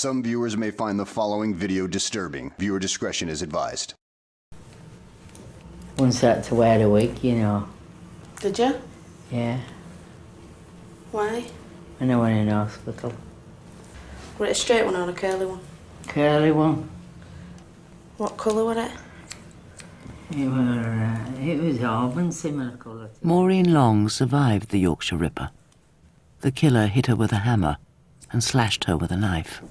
Some viewers may find the following video disturbing. Viewer discretion is advised. Once had to wear a wig, you know. Did you? Yeah. Why? When I went in hospital. Was it a straight one or a curly one? Curly one. What colour was it? It was auburn, similar colour. Maureen Long survived the Yorkshire Ripper. The killer hit her with a hammer and slashed her with a knife.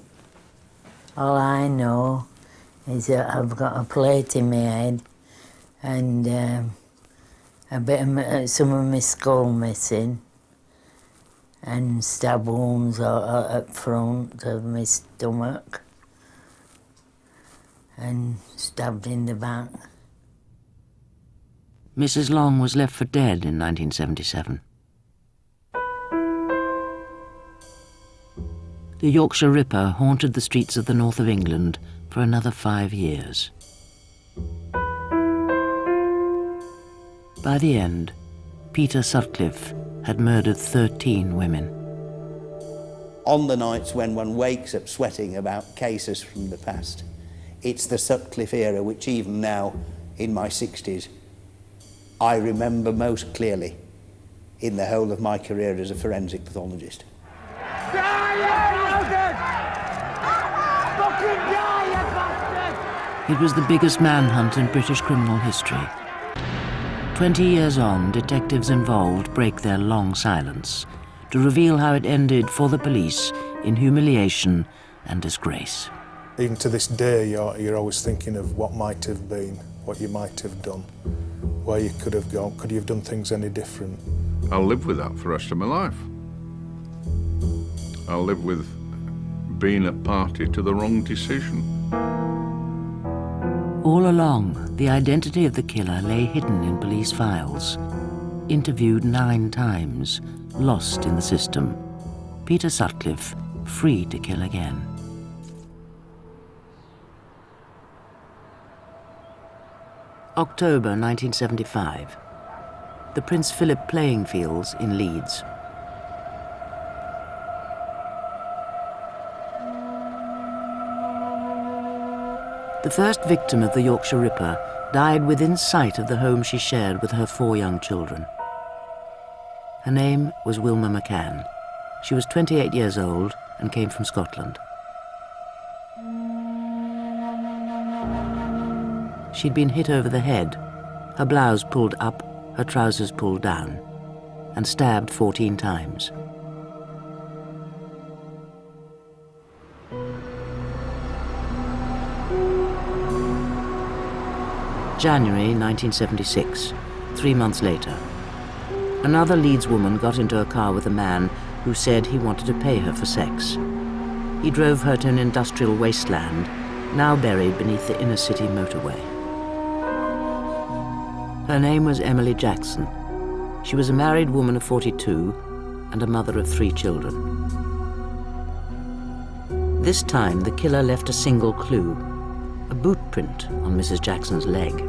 All I know is that I've got a plate in my head and a bit of some of my skull missing and stab wounds at front of my stomach and stabbed in the back. Mrs. Long was left for dead in 1977. The Yorkshire Ripper haunted the streets of the north of England for another 5 years. By the end, Peter Sutcliffe had murdered 13 women. On the nights when one wakes up sweating about cases from the past, it's the Sutcliffe era which even now, in my 60s, I remember most clearly in the whole of my career as a forensic pathologist. It was the biggest manhunt in British criminal history. 20 years on, detectives involved break their long silence to reveal how it ended for the police in humiliation and disgrace. Even to this day, you're always thinking of what might have been, what you might have done, where you could have gone. Could you have done things any different? I'll live with that for the rest of my life. I'll live with being a party to the wrong decision. All along, the identity of the killer lay hidden in police files. Interviewed 9 times, lost in the system. Peter Sutcliffe, free to kill again. October 1975. The Prince Philip playing fields in Leeds. The first victim of the Yorkshire Ripper died within sight of the home she shared with her 4 young children. Her name was Wilma McCann. She was 28 years old and came from Scotland. She'd been hit over the head, her blouse pulled up, her trousers pulled down, and stabbed 14 times. January 1976, 3 months later. Another Leeds woman got into a car with a man who said he wanted to pay her for sex. He drove her to an industrial wasteland, now buried beneath the inner city motorway. Her name was Emily Jackson. She was a married woman of 42 and a mother of 3 children. This time, the killer left a single clue, a boot print on Mrs. Jackson's leg.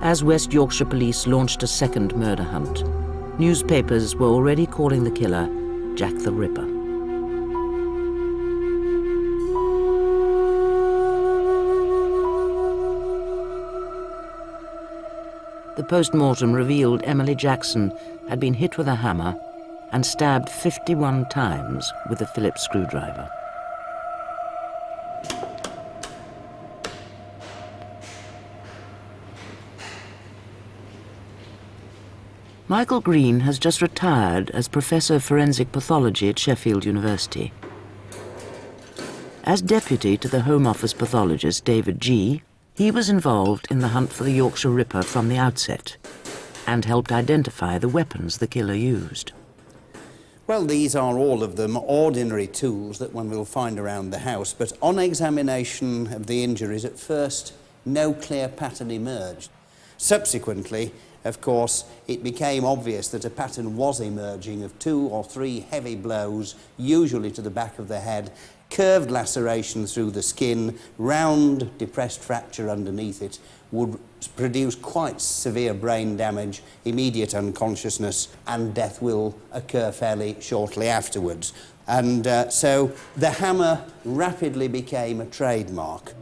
As West Yorkshire police launched a second murder hunt, newspapers were already calling the killer Jack the Ripper. The post-mortem revealed Emily Jackson had been hit with a hammer and stabbed 51 times with a Phillips screwdriver. Michael Green has just retired as Professor of Forensic Pathology at Sheffield University. As deputy to the Home Office pathologist David G., he was involved in the hunt for the Yorkshire Ripper from the outset and helped identify the weapons the killer used. Well, these are all of them ordinary tools that one will find around the house, but on examination of the injuries at first, no clear pattern emerged. Subsequently, of course, it became obvious that a pattern was emerging of 2 or 3 heavy blows, usually to the back of the head, curved laceration through the skin, round depressed fracture underneath it, would produce quite severe brain damage, immediate unconsciousness, and death will occur fairly shortly afterwards. And so the hammer rapidly became a trademark.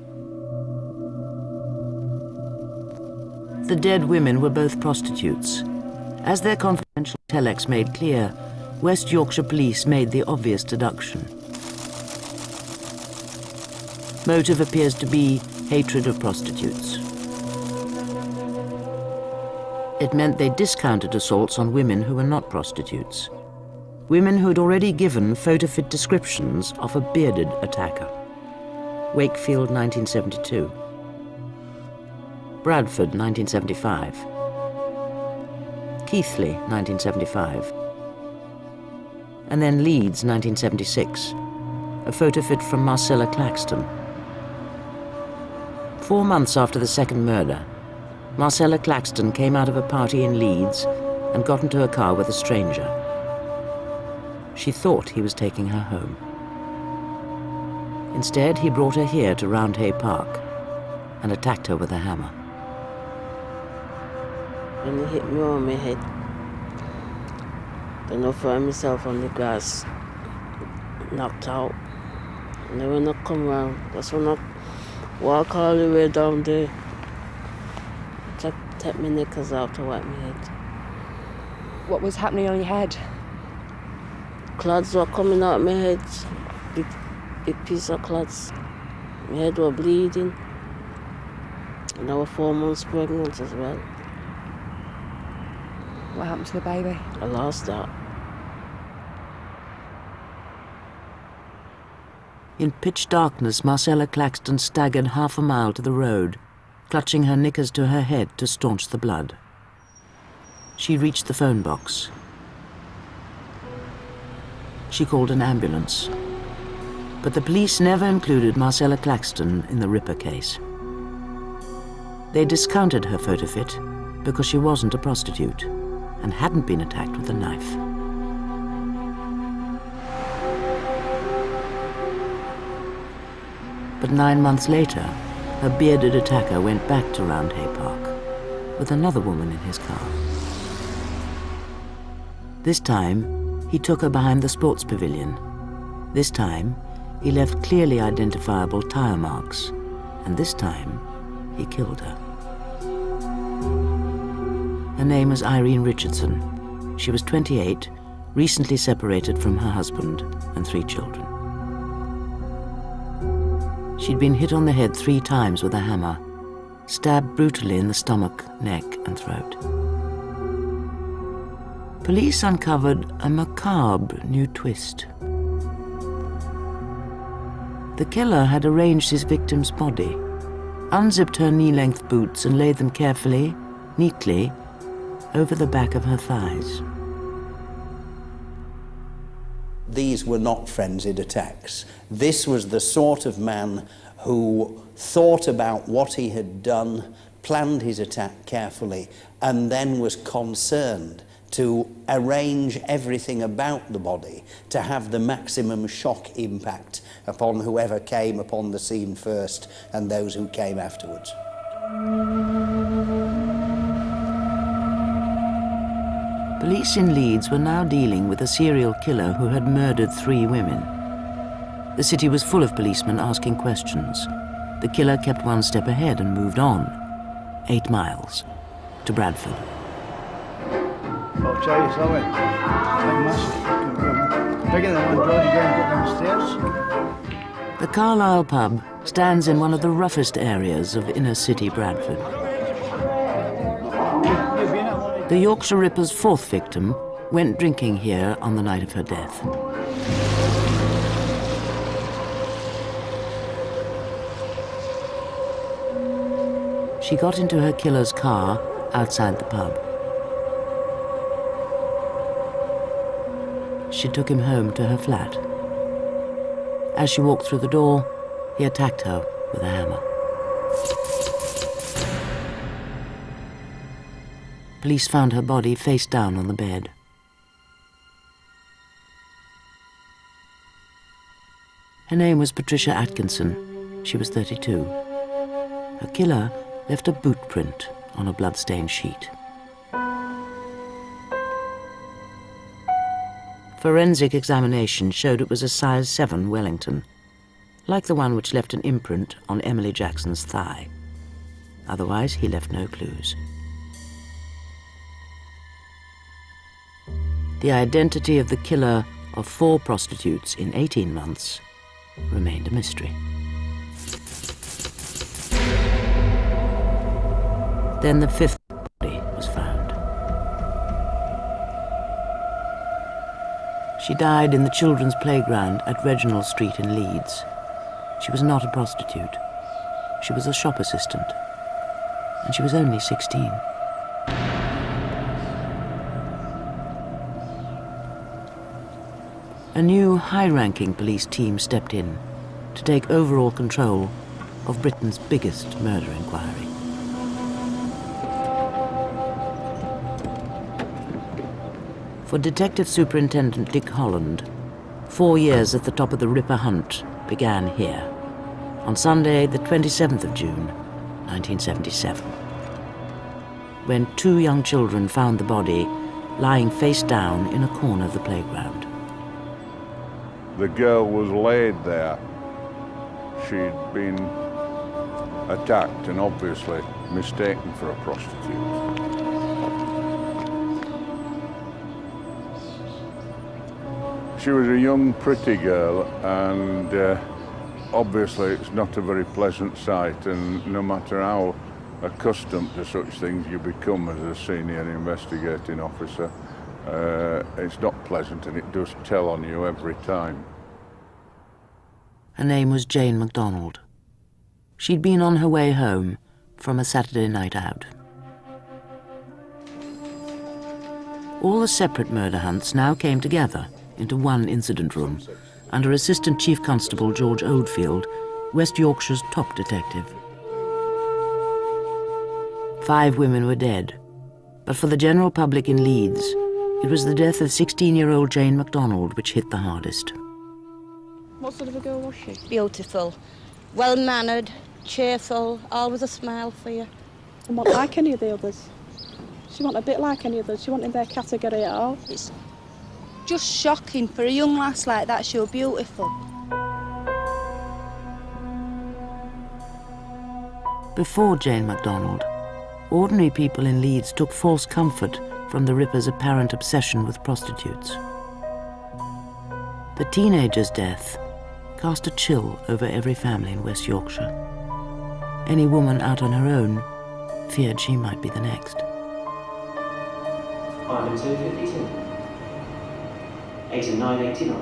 The dead women were both prostitutes. As their confidential telex made clear, West Yorkshire police made the obvious deduction. Motive appears to be hatred of prostitutes. It meant they discounted assaults on women who were not prostitutes. Women who had already given photo-fit descriptions of a bearded attacker. Wakefield, 1972. Bradford, 1975. Keighley, 1975. And then Leeds, 1976. A photo-fit from Marcella Claxton. 4 months after the second murder, Marcella Claxton came out of a party in Leeds and got into a car with a stranger. She thought he was taking her home. Instead, he brought her here to Roundhay Park and attacked her with a hammer. When he hit me on my head, then I found myself on the grass, knocked out. And then when I come round, that's when I walk all the way down there, take my knickers out to wipe my head. What was happening on your head? Clods were coming out of my head, big piece of clods. My head was bleeding, and I was 4 months pregnant as well. What happened to the baby? I lost that. In pitch darkness, Marcella Claxton staggered half a mile to the road, clutching her knickers to her head to staunch the blood. She reached the phone box. She called an ambulance. But the police never included Marcella Claxton in the Ripper case. They discounted her photo fit because she wasn't a prostitute and hadn't been attacked with a knife. But 9 months later, her bearded attacker went back to Roundhay Park with another woman in his car. This time, he took her behind the sports pavilion. This time, he left clearly identifiable tire marks. And this time, he killed her. Her name was Irene Richardson. She was 28, recently separated from her husband and 3 children. She'd been hit on the head 3 times with a hammer, stabbed brutally in the stomach, neck, and throat. Police uncovered a macabre new twist. The killer had arranged his victim's body, unzipped her knee-length boots and laid them carefully, neatly, over the back of her thighs. These were not frenzied attacks. This was the sort of man who thought about what he had done, planned his attack carefully, and then was concerned to arrange everything about the body to have the maximum shock impact upon whoever came upon the scene first and those who came afterwards. Police in Leeds were now dealing with a serial killer who had murdered 3 women. The city was full of policemen asking questions. The killer kept 1 step ahead and moved on, 8 miles, to Bradford. I'll tell you something. Massive. Bigger than one Geordie going downstairs. The Carlisle pub stands in one of the roughest areas of inner-city Bradford. The Yorkshire Ripper's 4th victim went drinking here on the night of her death. She got into her killer's car outside the pub. She took him home to her flat. As she walked through the door, he attacked her with a hammer. Police found her body face down on the bed. Her name was Patricia Atkinson. She was 32. Her killer left a boot print on a blood-stained sheet. Forensic examination showed it was a size 7 Wellington, like the one which left an imprint on Emily Jackson's thigh. Otherwise, he left no clues. The identity of the killer of 4 prostitutes in 18 months remained a mystery. Then the 5th body was found. She died in the children's playground at Reginald Street in Leeds. She was not a prostitute. She was a shop assistant, and she was only 16. A new high-ranking police team stepped in to take overall control of Britain's biggest murder inquiry. For Detective Superintendent Dick Holland, 4 years at the top of the Ripper hunt began here, on Sunday, the 27th of June, 1977, when 2 young children found the body lying face down in a corner of the playground. The girl was laid there. She'd been attacked and obviously mistaken for a prostitute. She was a young, pretty girl, and obviously it's not a very pleasant sight, and no matter how accustomed to such things you become as a senior investigating officer, it's not pleasant, and it does tell on you every time. Her name was Jane MacDonald. She'd been on her way home from a Saturday night out. All the separate murder hunts now came together into one incident room under Assistant Chief Constable George Oldfield, West Yorkshire's top detective. 5 women were dead, but for the general public in Leeds, it was the death of 16-year-old Jane MacDonald which hit the hardest. What sort of a girl was she? Beautiful, well-mannered, cheerful, always a smile for you. And not like any of the others? She wasn't a bit like any others? She wasn't in their category at all? It's just shocking for a young lass like that. She was beautiful. Before Jane MacDonald, ordinary people in Leeds took false comfort from the Ripper's apparent obsession with prostitutes. The teenager's death cast a chill over every family in West Yorkshire. Any woman out on her own feared she might be the next. 502.52. 89.89.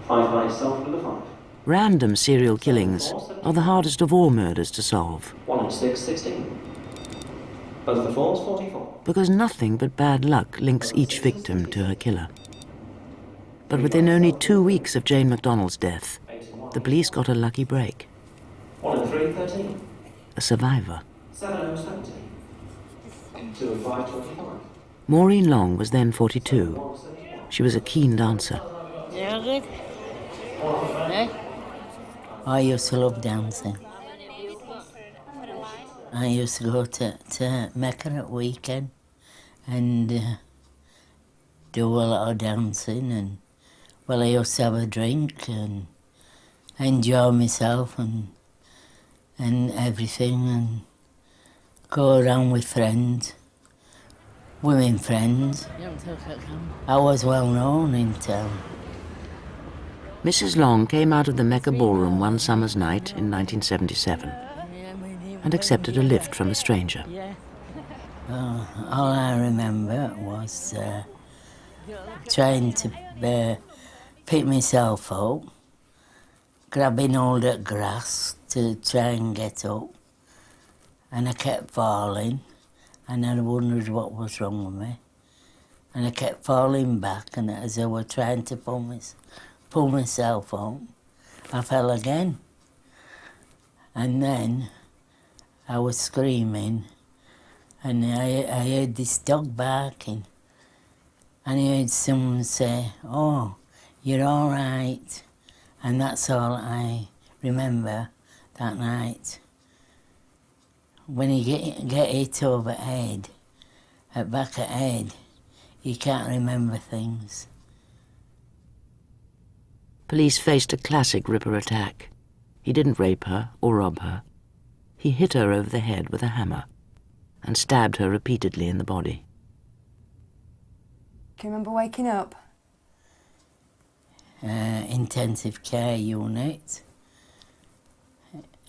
5 by itself, number 5. Random serial killings are the hardest of all murders to solve. 106.16. Both the 4s, 44. Because nothing but bad luck links each victim to her killer. But within only 2 weeks of Jane MacDonald's death, the police got a lucky break. 103.13. A survivor. 70.70. 205.25. Maureen Long was then 42. She was a keen dancer. Yeah, good. Eh? I used to love dancing. I used to go to Mecca at weekend and do a lot of dancing, and well, I used to have a drink and enjoy myself and everything, and go around with friends, women friends. I was well known in town. Mrs. Long came out of the Mecca ballroom one summer's night in 1977 and accepted a lift from a stranger. All I remember was trying to pick myself up, grabbing hold of grass to try and get up, and I kept falling, and I wondered what was wrong with me, and I kept falling back, and as I was trying to pull myself up, I fell again, and then I was screaming, and I heard this dog barking, and I heard someone say, "Oh, you're all right," and that's all I remember that night. When he get hit over the head, at back of the head, You can't remember things. Police faced a classic Ripper attack. He didn't rape her or rob her. He hit her over the head with a hammer and stabbed her repeatedly in the body. Do you remember waking up? Intensive care unit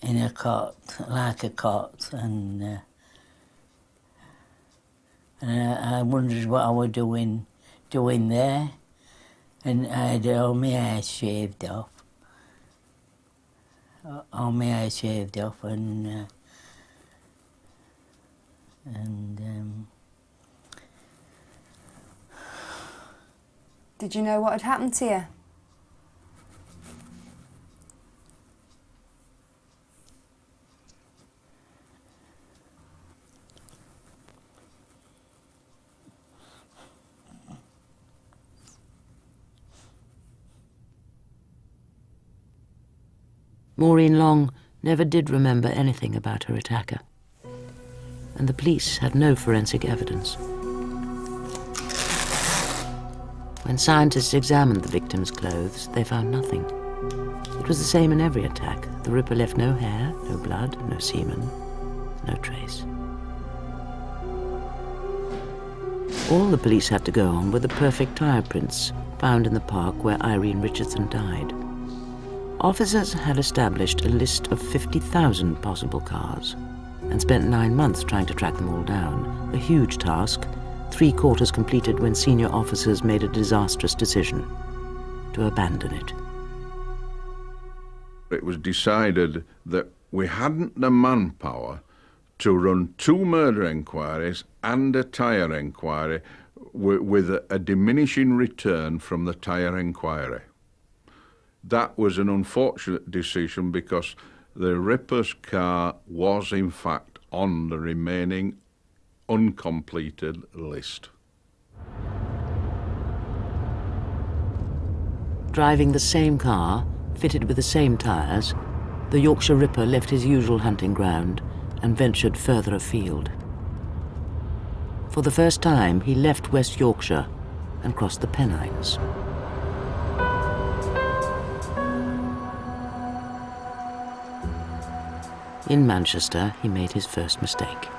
in a cot, like a cot, and I wondered what I was doing there, and I had all my hair shaved off. Did you know what had happened to you? Maureen Long never did remember anything about her attacker, and the police had no forensic evidence. When scientists examined the victim's clothes, they found nothing. It was the same in every attack. The Ripper left no hair, no blood, no semen, no trace. All the police had to go on were the perfect tyre prints found in the park where Irene Richardson died. Officers had established a list of 50,000 possible cars and spent 9 months trying to track them all down, a huge task, 3/4 completed when senior officers made a disastrous decision to abandon it. It was decided that we hadn't the manpower to run 2 murder inquiries and a tyre inquiry with a diminishing return from the tyre inquiry. That was an unfortunate decision because the Ripper's car was in fact on the remaining uncompleted list. Driving the same car, fitted with the same tyres, the Yorkshire Ripper left his usual hunting ground and ventured further afield. For the first time, he left West Yorkshire and crossed the Pennines. In Manchester, he made his first mistake.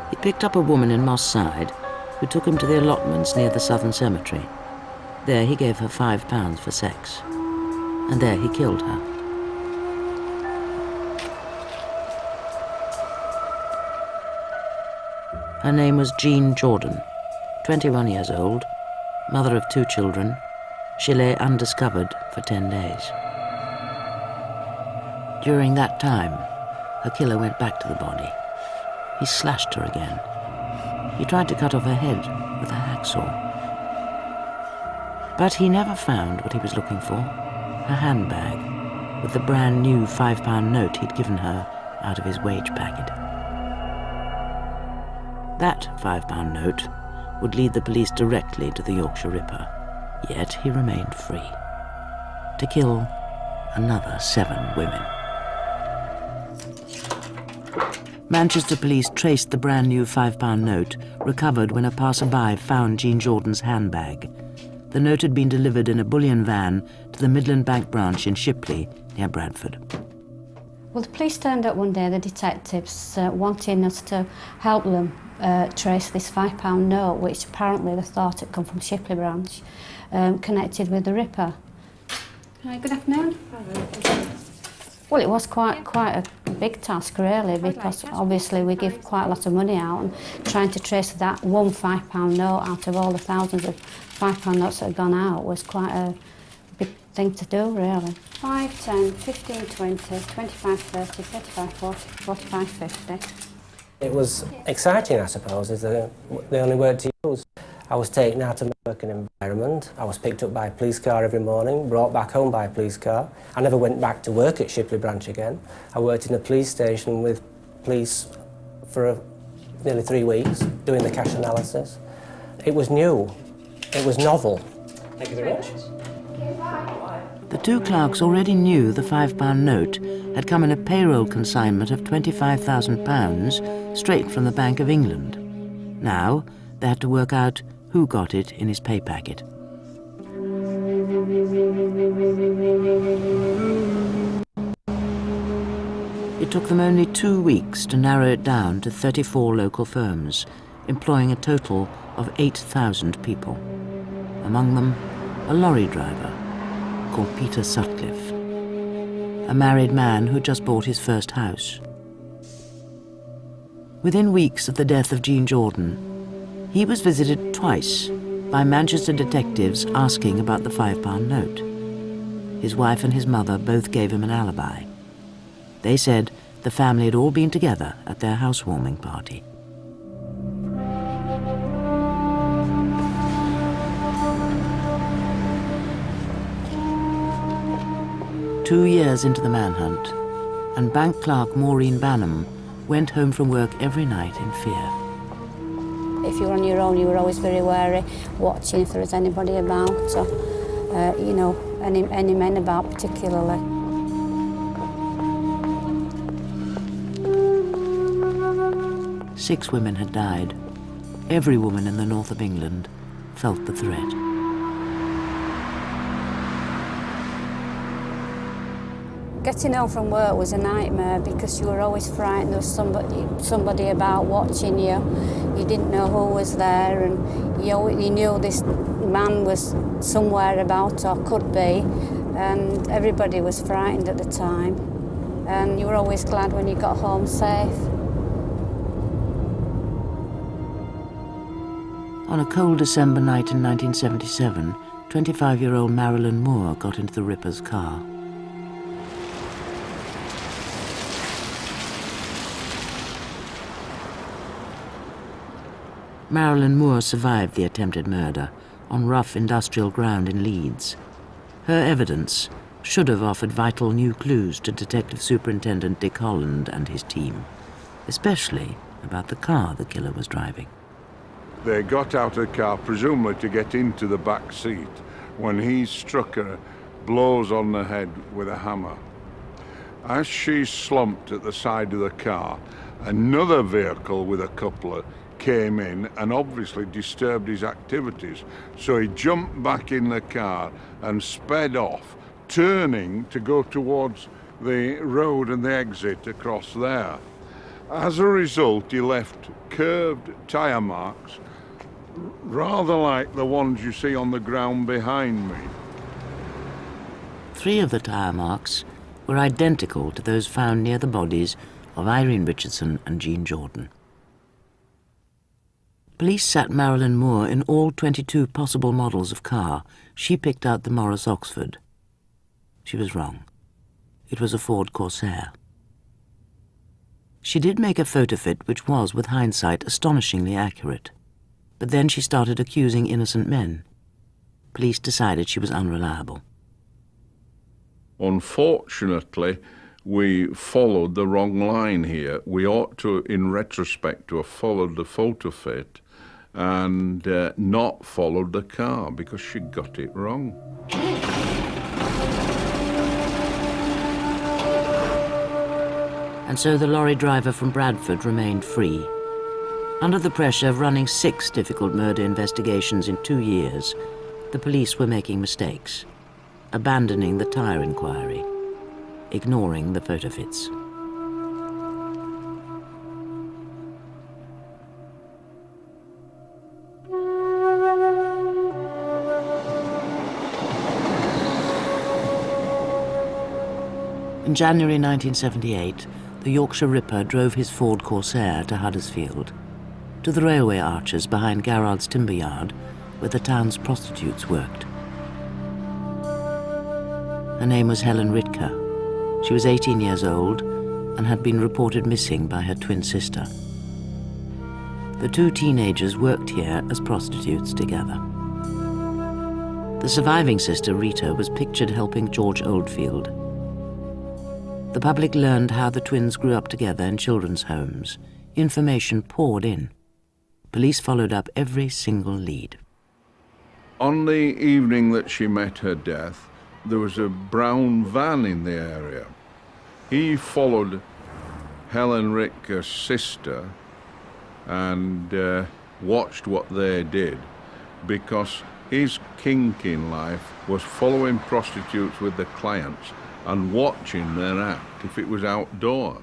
He picked up a woman in Moss Side who took him to the allotments near the Southern Cemetery. There he gave her £5 for sex, and there he killed her. Her name was Jean Jordan, 21 years old, mother of 2 children. She lay undiscovered for 10 days. During that time, her killer went back to the body. He slashed her again. He tried to cut off her head with a hacksaw. But he never found what he was looking for, a handbag with the brand new £5 note he'd given her out of his wage packet. That £5 note would lead the police directly to the Yorkshire Ripper, yet he remained free to kill another 7 women. Manchester police traced the brand new £5 note recovered when a passerby found Jean Jordan's handbag. The note had been delivered in a bullion van to the Midland Bank branch in Shipley, near Bradford. Well, the police turned up one day, the detectives, wanting us to help them trace this £5 note, which apparently they thought had come from Shipley branch, connected with the Ripper. Hi, good afternoon. Well, it was quite a big task, really, because obviously we give quite a lot of money out, and trying to trace that one £5 note out of all the thousands of £5 notes that had gone out was quite a big thing to do, really. 5, 10, 15, 20, 25, 30, 35, 40, 45, 50. It was exciting, I suppose, is the only word to use. I was taken out of my working environment. I was picked up by a police car every morning, brought back home by a police car. I never went back to work at Shipley branch again. I worked in a police station with police for nearly 3 weeks, doing the cash analysis. It was new. It was novel. Thank you very much. The 2 clerks already knew the £5 note had come in a payroll consignment of £25,000 straight from the Bank of England. Now they had to work out who got it in his pay packet. It took them only 2 weeks to narrow it down to 34 local firms, employing a total of 8,000 people. Among them, a lorry driver called Peter Sutcliffe, a married man who just bought his first house. Within weeks of the death of Jean Jordan, he was visited twice by Manchester detectives asking about the £5 note. His wife and his mother both gave him an alibi. They said the family had all been together at their housewarming party. Two years into the manhunt, and bank clerk Maureen Banham went home from work every night in fear. If you were on your own, you were always very wary, watching if there was anybody about, or, you know, any men about particularly. Six women had died. Every woman in the north of England felt the threat. Getting home from work was a nightmare because you were always frightened there was somebody about watching you. You didn't know who was there, and you knew this man was somewhere about or could be, and everybody was frightened at the time. And you were always glad when you got home safe. On a cold December night in 1977, 25-year-old Marilyn Moore got into the Ripper's car. Marilyn Moore survived the attempted murder on rough industrial ground in Leeds. Her evidence should have offered vital new clues to Detective Superintendent Dick Holland and his team, especially about the car the killer was driving. They got out of the car, presumably to get into the back seat, when he struck her blows on the head with a hammer. As she slumped at the side of the car, another vehicle with a coupler came in and obviously disturbed his activities. So he jumped back in the car and sped off, turning to go towards the road and the exit across there. As a result, he left curved tyre marks, rather like the ones you see on the ground behind me. 3 of the tyre marks were identical to those found near the bodies of Irene Richardson and Jean Jordan. Police sat Marilyn Moore in all 22 possible models of car. She picked out the Morris Oxford. She was wrong. It was a Ford Corsair. She did make a photo fit which was, with hindsight, astonishingly accurate. But then she started accusing innocent men. Police decided she was unreliable. Unfortunately, we followed the wrong line here. We ought to, in retrospect, to have followed the photo fit and not followed the car because she got it wrong. And so the lorry driver from Bradford remained free. Under the pressure of running 6 difficult murder investigations in 2 years, the police were making mistakes, abandoning the tyre inquiry, ignoring the photo fits. In January 1978, the Yorkshire Ripper drove his Ford Corsair to Huddersfield, to the railway arches behind Garrard's timber yard, where the town's prostitutes worked. Her name was Helen Ritker. She was 18 years old and had been reported missing by her twin sister. The 2 teenagers worked here as prostitutes together. The surviving sister, Rita, was pictured helping George Oldfield. The public learned how the twins grew up together in children's homes. Information poured in. Police followed up every single lead. On the evening that she met her death, there was a brown van in the area. He followed Helen Ritker's sister, and watched what they did, because his kink in life was following prostitutes with the clients and watching their act if it was outdoor.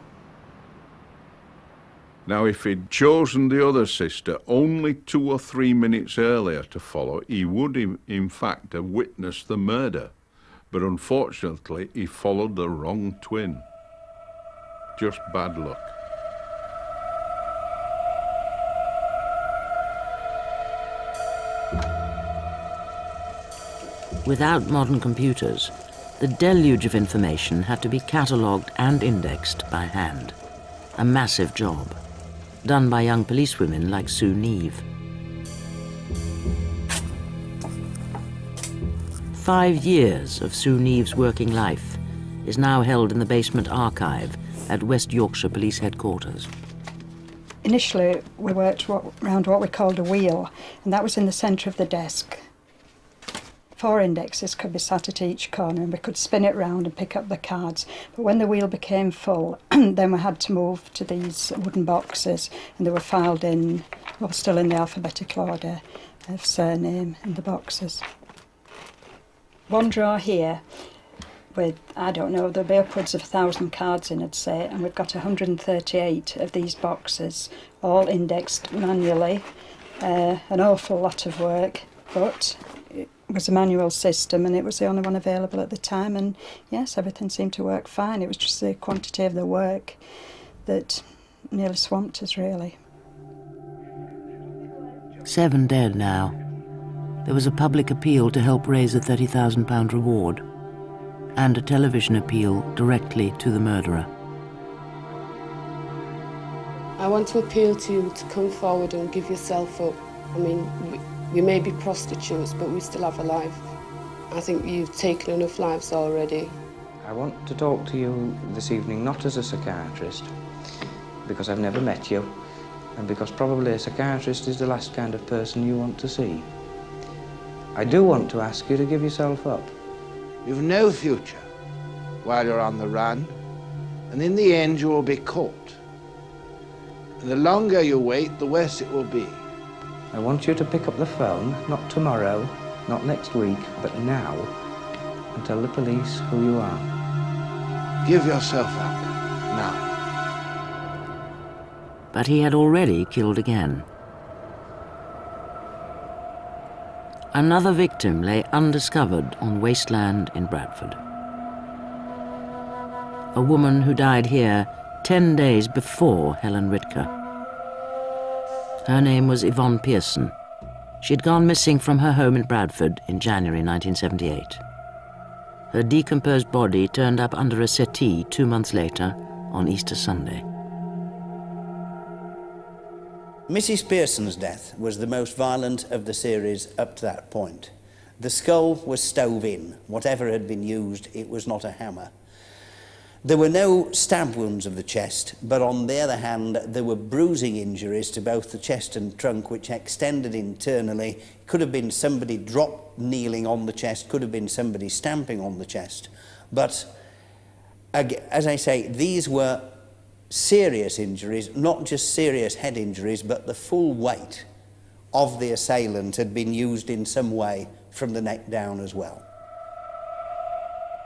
Now, if he'd chosen the other sister only 2 or 3 minutes earlier to follow, he would in fact have witnessed the murder. But unfortunately, he followed the wrong twin. Just bad luck. Without modern computers, the deluge of information had to be catalogued and indexed by hand. A massive job, done by young policewomen like Sue Neve. 5 years of Sue Neve's working life is now held in the basement archive at West Yorkshire Police Headquarters. Initially, we worked around what we called a wheel, and that was in the centre of the desk. 4 indexes could be sat at each corner, and we could spin it round and pick up the cards. But when the wheel became full, then we had to move to these wooden boxes, and they were filed in, well, still in the alphabetical order of surname in the boxes. One drawer here with, I don't know, there'll be upwards of 1,000 cards in, I'd say, and we've got 138 of these boxes, all indexed manually. An awful lot of work, but it was a manual system and it was the only one available at the time, and yes, everything seemed to work fine. It was just the quantity of the work that nearly swamped us, really. 7 dead now. There was a public appeal to help raise a £30,000 reward, and a television appeal directly to the murderer. I want to appeal to you to come forward and give yourself up. I mean, we may be prostitutes, but we still have a life. I think you've taken enough lives already. I want to talk to you this evening not as a psychiatrist, because I've never met you, and because probably a psychiatrist is the last kind of person you want to see. I do want to ask you to give yourself up. You've no future while you're on the run, and in the end you will be caught. And the longer you wait, the worse it will be. I want you to pick up the phone, not tomorrow, not next week, but now, and tell the police who you are. Give yourself up, now. But he had already killed again. Another victim lay undiscovered on wasteland in Bradford. A woman who died here 10 days before Helen Ritker. Her name was Yvonne Pearson. She'd gone missing from her home in Bradford in January 1978. Her decomposed body turned up under a settee 2 months later on Easter Sunday. Mrs. Pearson's death was the most violent of the series up to that point. The skull was stove in. Whatever had been used, it was not a hammer. There were no stab wounds of the chest, but on the other hand, there were bruising injuries to both the chest and trunk, which extended internally. Could have been somebody kneeling on the chest, could have been somebody stamping on the chest. But, as I say, these were serious injuries, not just serious head injuries, but the full weight of the assailant had been used in some way from the neck down as well.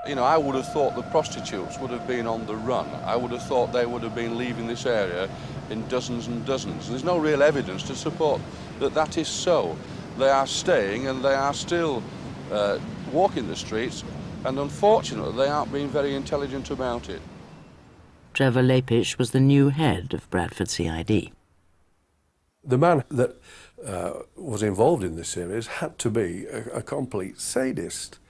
You know, I would have thought the prostitutes would have been on the run. I would have thought they would have been leaving this area in dozens and dozens. And there's no real evidence to support that that is so. They are staying and they are still walking the streets, and unfortunately they aren't being very intelligent about it. Trevor Lapish was the new head of Bradford CID. The man that was involved in this series had to be a complete sadist.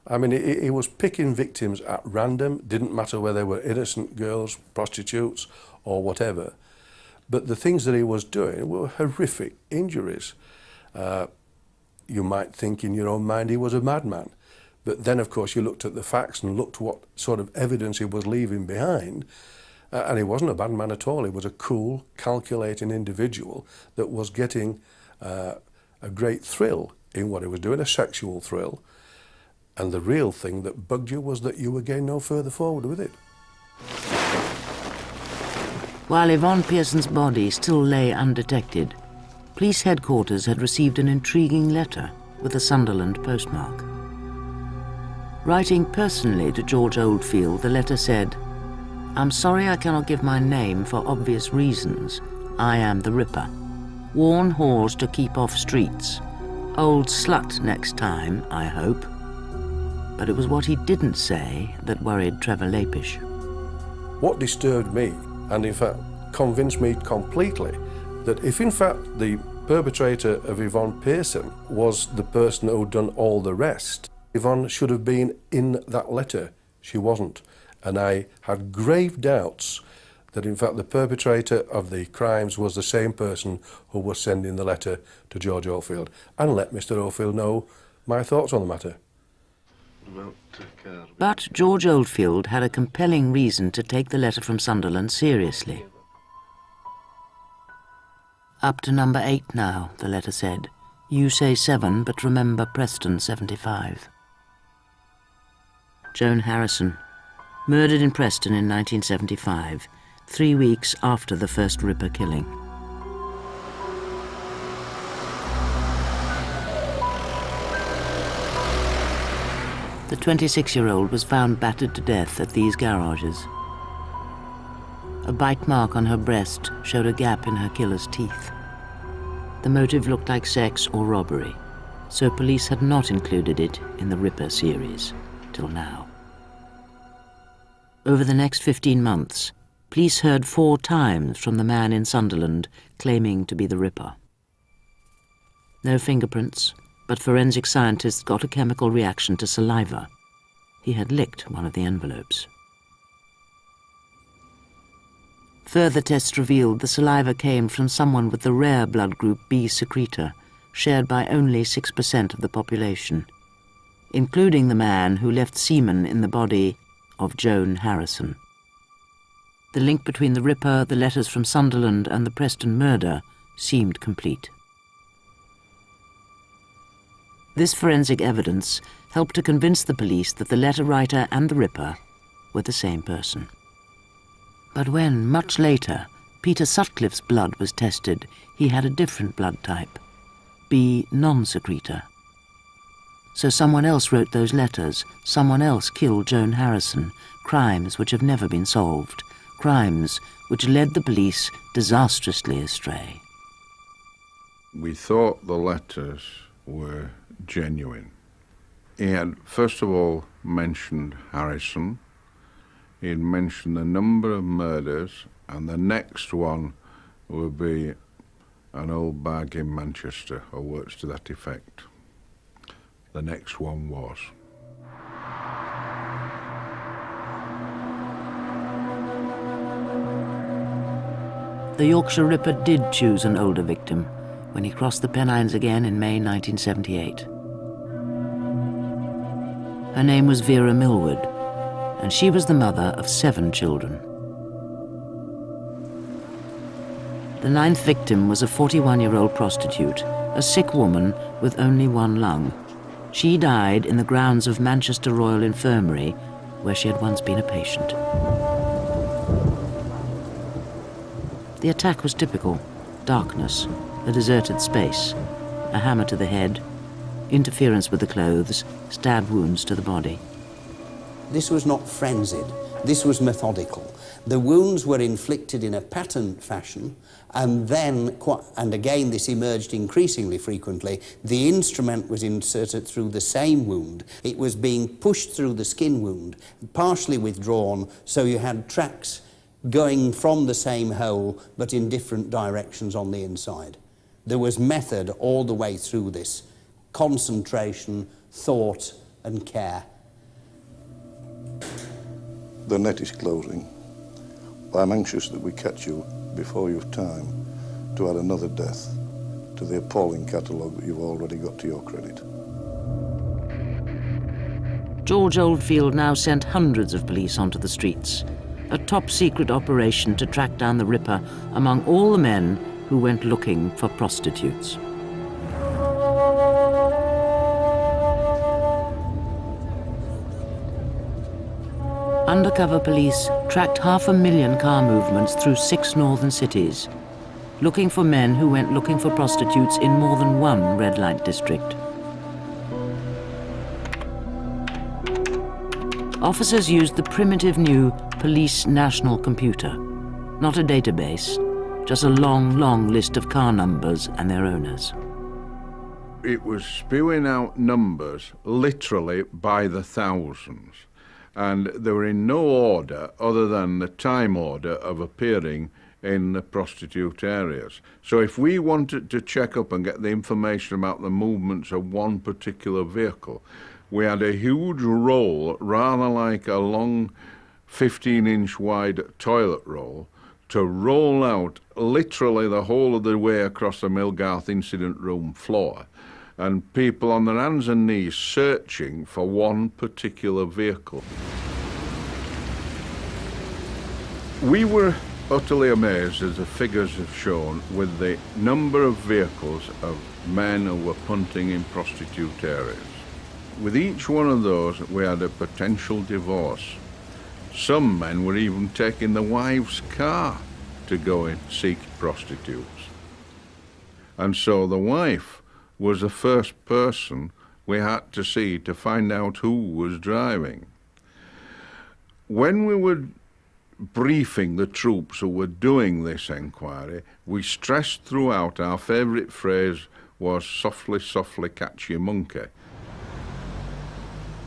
I mean, he was picking victims at random, didn't matter whether they were innocent girls, prostitutes, or whatever. But the things that he was doing were horrific injuries. You might think in your own mind he was a madman. But then, of course, you looked at the facts and looked what sort of evidence he was leaving behind, and he wasn't a bad man at all. He was a cool, calculating individual that was getting a great thrill in what he was doing, a sexual thrill. And the real thing that bugged you was that you were getting no further forward with it. While Yvonne Pearson's body still lay undetected, police headquarters had received an intriguing letter with a Sunderland postmark. Writing personally to George Oldfield, the letter said, "I'm sorry I cannot give my name for obvious reasons. I am the Ripper. Warn whores to keep off streets. Old slut next time, I hope." But it was what he didn't say that worried Trevor Lapish. What disturbed me, and in fact convinced me completely, that if in fact the perpetrator of Yvonne Pearson was the person who'd done all the rest, Yvonne should have been in that letter. She wasn't. And I had grave doubts that in fact the perpetrator of the crimes was the same person who was sending the letter to George Oldfield, and let Mr. Oldfield know my thoughts on the matter. But George Oldfield had a compelling reason to take the letter from Sunderland seriously. "Up to number 8 now," the letter said. "You say 7, but remember Preston 75. Joan Harrison, murdered in Preston in 1975, 3 weeks after the first Ripper killing. The 26-year-old was found battered to death at these garages. A bite mark on her breast showed a gap in her killer's teeth. The motive looked like sex or robbery, so police had not included it in the Ripper series, till now. Over the next 15 months, police heard 4 times from the man in Sunderland claiming to be the Ripper. No fingerprints, but forensic scientists got a chemical reaction to saliva. He had licked one of the envelopes. Further tests revealed the saliva came from someone with the rare blood group B secretor, shared by only 6% of the population, including the man who left semen in the body of Joan Harrison. The link between the Ripper, the letters from Sunderland, and the Preston murder seemed complete. This forensic evidence helped to convince the police that the letter writer and the Ripper were the same person. But when, much later, Peter Sutcliffe's blood was tested, he had a different blood type, B non-secretor. So someone else wrote those letters, someone else killed Joan Harrison, crimes which have never been solved, crimes which led the police disastrously astray. We thought the letters were genuine. He had, first of all, mentioned Harrison. He had mentioned a number of murders, and the next one would be an old bag in Manchester, or words to that effect. The next one was. The Yorkshire Ripper did choose an older victim when he crossed the Pennines again in May 1978. Her name was Vera Millward, and she was the mother of 7 children. The 9th victim was a 41-year-old prostitute, a sick woman with only one lung. She died in the grounds of Manchester Royal Infirmary, where she had once been a patient. The attack was typical: darkness, a deserted space, a hammer to the head, interference with the clothes, stab wounds to the body. This was not frenzied, this was methodical. The wounds were inflicted in a patterned fashion, and then, and again this emerged increasingly frequently, the instrument was inserted through the same wound. It was being pushed through the skin wound, partially withdrawn, so you had tracks going from the same hole, but in different directions on the inside. There was method all the way through this, concentration, thought, and care. The net is closing. I'm anxious that we catch you before you've time to add another death to the appalling catalogue that you've already got to your credit. George Oldfield now sent hundreds of police onto the streets, a top-secret operation to track down the Ripper among all the men who went looking for prostitutes. Undercover police tracked 500,000 car movements through 6 northern cities. looking for men who went looking for prostitutes in more than one red light district. Officers used the primitive new Police National Computer, not a database, just a long, long list of car numbers and their owners. It was spewing out numbers literally by the thousands, and they were in no order other than the time order of appearing in the prostitute areas. So if we wanted to check up and get the information about the movements of one particular vehicle, we had a huge roll, rather like a long 15-inch wide toilet roll, to roll out literally the whole of the way across the Millgarth incident room floor, and people on their hands and knees searching for one particular vehicle. We were utterly amazed, as the figures have shown, with the number of vehicles of men who were punting in prostitute areas. With each one of those, we had a potential divorce. Some men were even taking the wife's car to go and seek prostitutes. And so the wife was the first person we had to see to find out who was driving. When we were briefing the troops who were doing this enquiry, we stressed throughout our favourite phrase was, "Softly, softly, catch your monkey."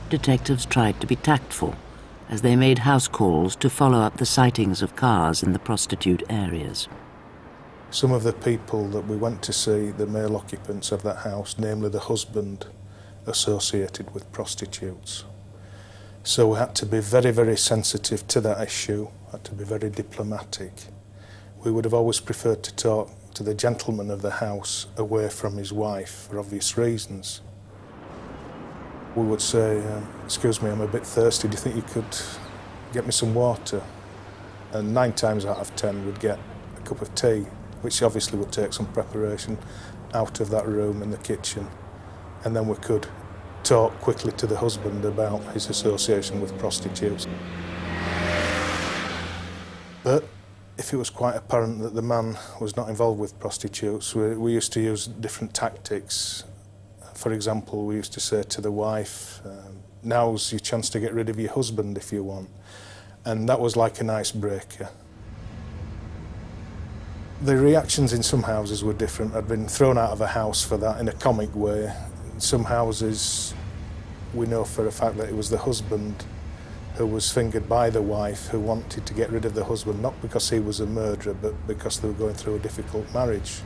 Detectives tried to be tactful as they made house calls to follow up the sightings of cars in the prostitute areas. Some of the people that we went to see, the male occupants of that house, namely the husband, associated with prostitutes. So we had to be very, very sensitive to that issue, had to be very diplomatic. We would have always preferred to talk to the gentleman of the house away from his wife for obvious reasons. We would say, "Excuse me, I'm a bit thirsty, do you think you could get me some water?" And 9 times out of 10 we'd get a cup of tea, which obviously would take some preparation out of that room in the kitchen. And then we could talk quickly to the husband about his association with prostitutes. But if it was quite apparent that the man was not involved with prostitutes, we used to use different tactics. For example, we used to say to the wife, "Now's your chance to get rid of your husband if you want." And that was like an icebreaker. The reactions in some houses were different. I'd been thrown out of a house for that in a comic way. In some houses, we know for a fact that it was the husband who was fingered by the wife who wanted to get rid of the husband, not because he was a murderer, but because they were going through a difficult marriage.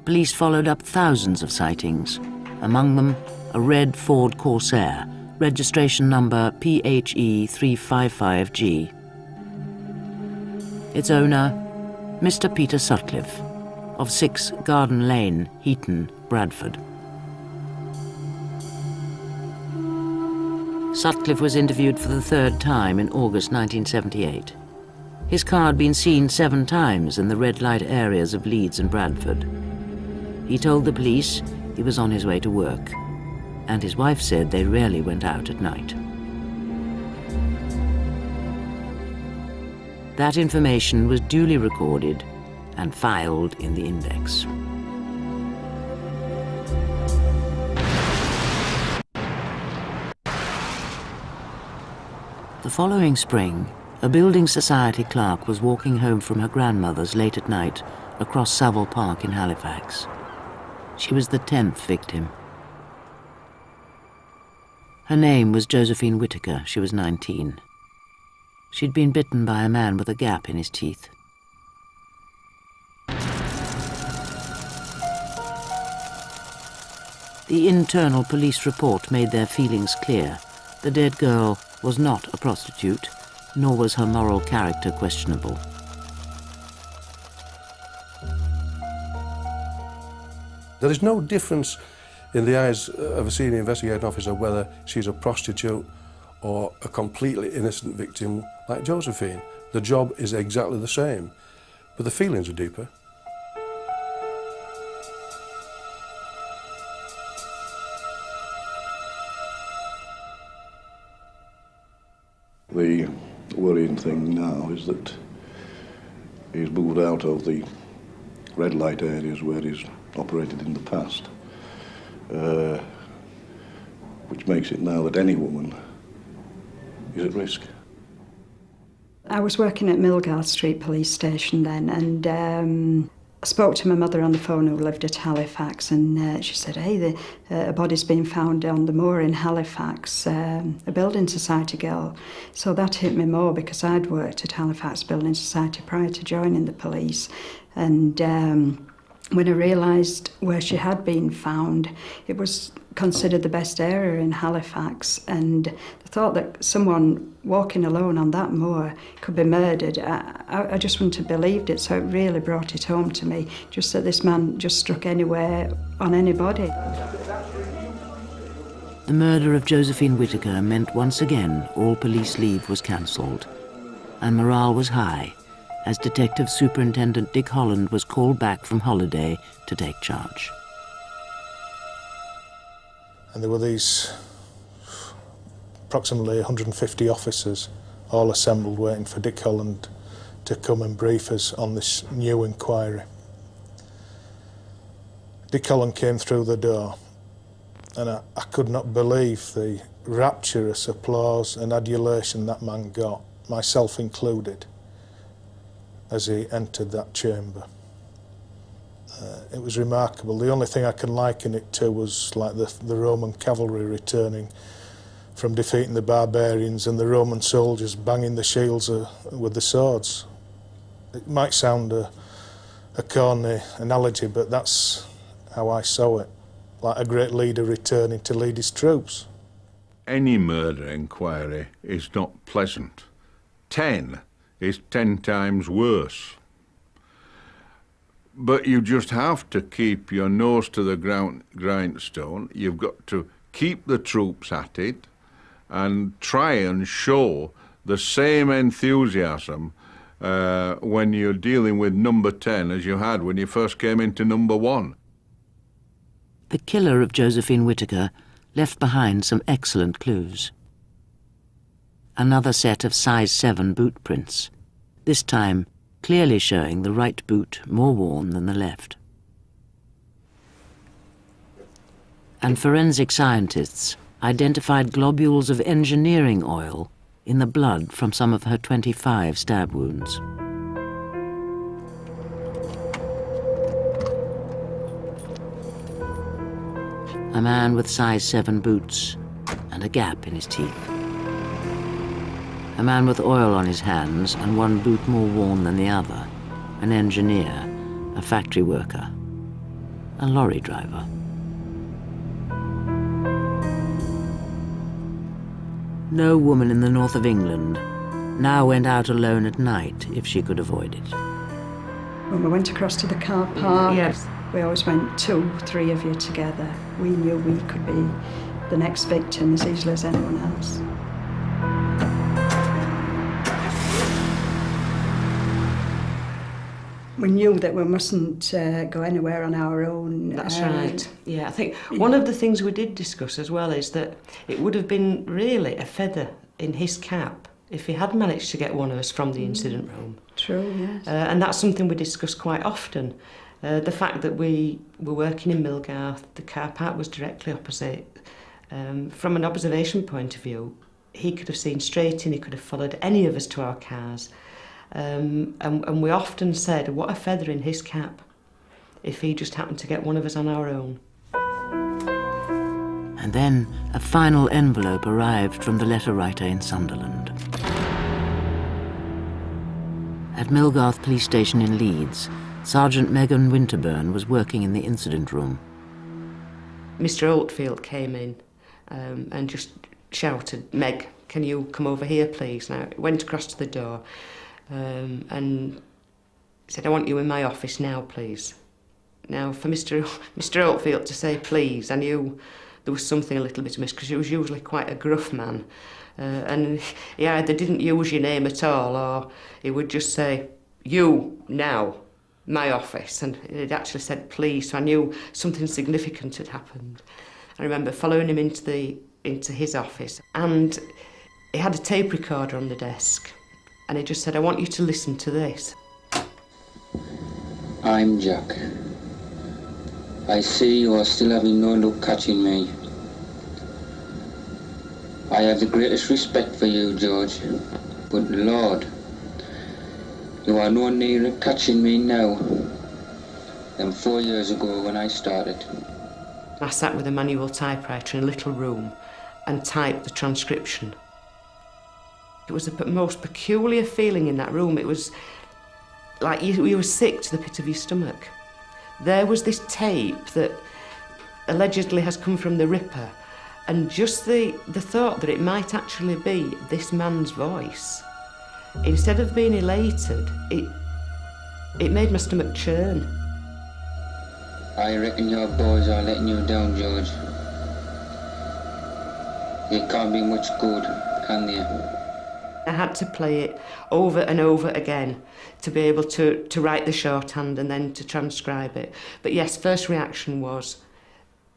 Police followed up thousands of sightings, among them a red Ford Corsair, registration number PHE 355G. Its owner, Mr. Peter Sutcliffe, of 6 Garden Lane, Heaton, Bradford. Sutcliffe was interviewed for the 3rd time in August 1978. His car had been seen 7 times in the red light areas of Leeds and Bradford. He told the police he was on his way to work, and his wife said they rarely went out at night. That information was duly recorded and filed in the index. The following spring, a building society clerk was walking home from her grandmother's late at night across Savile Park in Halifax. She was the 10th victim. Her name was Josephine Whittaker. She was 19. She'd been bitten by a man with a gap in his teeth. The internal police report made their feelings clear. The dead girl was not a prostitute, nor was her moral character questionable. There is no difference in the eyes of a senior investigating officer whether she's a prostitute or a completely innocent victim like Josephine. The job is exactly the same, but the feelings are deeper. The worrying thing now is that he's moved out of the red light areas where he's operated in the past, which makes it now that any woman is at risk. I was working at Millgarth Street Police Station then, and I spoke to my mother on the phone who lived at Halifax, and she said, hey, a body's been found on the moor in Halifax, a building society girl. So that hit me more because I'd worked at Halifax Building Society prior to joining the police, and when I realised where she had been found, it was considered the best area in Halifax, and the thought that someone walking alone on that moor could be murdered, I just wouldn't have believed it, so it really brought it home to me, just that this man just struck anywhere on anybody. The murder of Josephine Whittaker meant once again all police leave was cancelled, and morale was high as Detective Superintendent Dick Holland was called back from holiday to take charge. And there were these approximately 150 officers all assembled waiting for Dick Holland to come and brief us on this new inquiry. Dick Holland came through the door, and I could not believe the rapturous applause and adulation that man got, myself included, as he entered that chamber. It was remarkable. The only thing I can liken it to was like the Roman cavalry returning from defeating the barbarians and the Roman soldiers banging the shields with the swords. It might sound a corny analogy, but that's how I saw it, like a great leader returning to lead his troops. Any murder inquiry is not pleasant. 10 is 10 times worse. But you just have to keep your nose to the grindstone. You've got to keep the troops at it and try and show the same enthusiasm when you're dealing with number 10 as you had when you first came into number 1. The killer of Josephine Whittaker left behind some excellent clues. Another set of size 7 boot prints, this time clearly showing the right boot more worn than the left. And forensic scientists identified globules of engineering oil in the blood from some of her 25 stab wounds. A man with size 7 boots and a gap in his teeth. A man with oil on his hands and one boot more worn than the other. An engineer, a factory worker, a lorry driver. No woman in the north of England now went out alone at night if she could avoid it. When we went across to the car park, Yes. we always went 2, 3 of you together. We knew we could be the next victim as easily as anyone else. We knew that we mustn't go anywhere on our own. That's right. Yeah, I think one of the things we did discuss as well is that it would have been really a feather in his cap if he had managed to get one of us from the incident room. True, yes. And that's something we discuss quite often. The fact that we were working in Millgarth, the car park was directly opposite. From an observation point of view, he could have seen straight in, he could have followed any of us to our cars. And we often said, what a feather in his cap if he just happened to get one of us on our own. And then a final envelope arrived from the letter writer in Sunderland. At Millgarth Police Station in Leeds, Sergeant Megan Winterburn was working in the incident room. Mr. Oldfield came in and just shouted, "Meg, can you come over here, please?" Now, I went across to the door and said, "I want you in my office now, please." Now, for Mr. Oldfield to say please, I knew there was something a little bit amiss, because he was usually quite a gruff man. And he either didn't use your name at all, or he would just say, "You, now, my office." And he'd actually said please, so I knew something significant had happened. I remember following him into his office, and he had a tape recorder on the desk, and he just said, "I want you to listen to this." I'm Jack. I see you are still having no luck catching me. I have the greatest respect for you, George, but Lord, you are no nearer catching me now than 4 years ago when I started. I sat with a manual typewriter in a little room and typed the transcription. It was the most peculiar feeling in that room. It was like you were sick to the pit of your stomach. There was this tape that allegedly has come from the Ripper, and just the thought that it might actually be this man's voice, instead of being elated, it made my stomach churn. I reckon your boys are letting you down, George. They can't be much good, can they? I had to play it over and over again to be able to write the shorthand and then to transcribe it. But yes, first reaction was,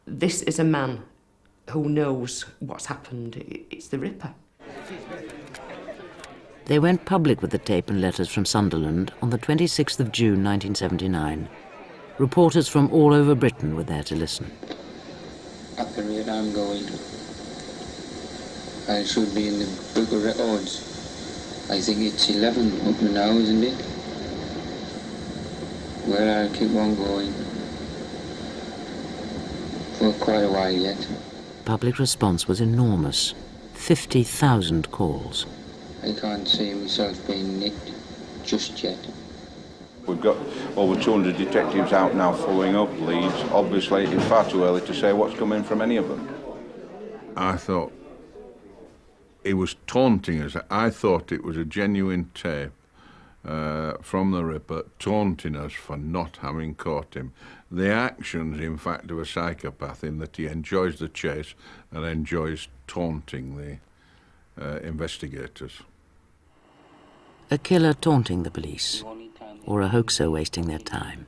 this is a man who knows what's happened. It's the Ripper. They went public with the tape and letters from Sunderland on the 26th of June 1979. Reporters from all over Britain were there to listen. At the rate I'm going, I should be in the book of records. I think it's 11 up to now, isn't it? Well, I'll keep on going for quite a while yet. Public response was enormous. 50,000 calls. I can't see myself being nicked just yet. We've got over 200 detectives out now following up leads. Obviously, it's far too early to say what's coming from any of them. I thought he was taunting us. I thought it was a genuine tape from the Ripper taunting us for not having caught him. The actions, in fact, of a psychopath in that he enjoys the chase and enjoys taunting the investigators. A killer taunting the police, or a hoaxer wasting their time.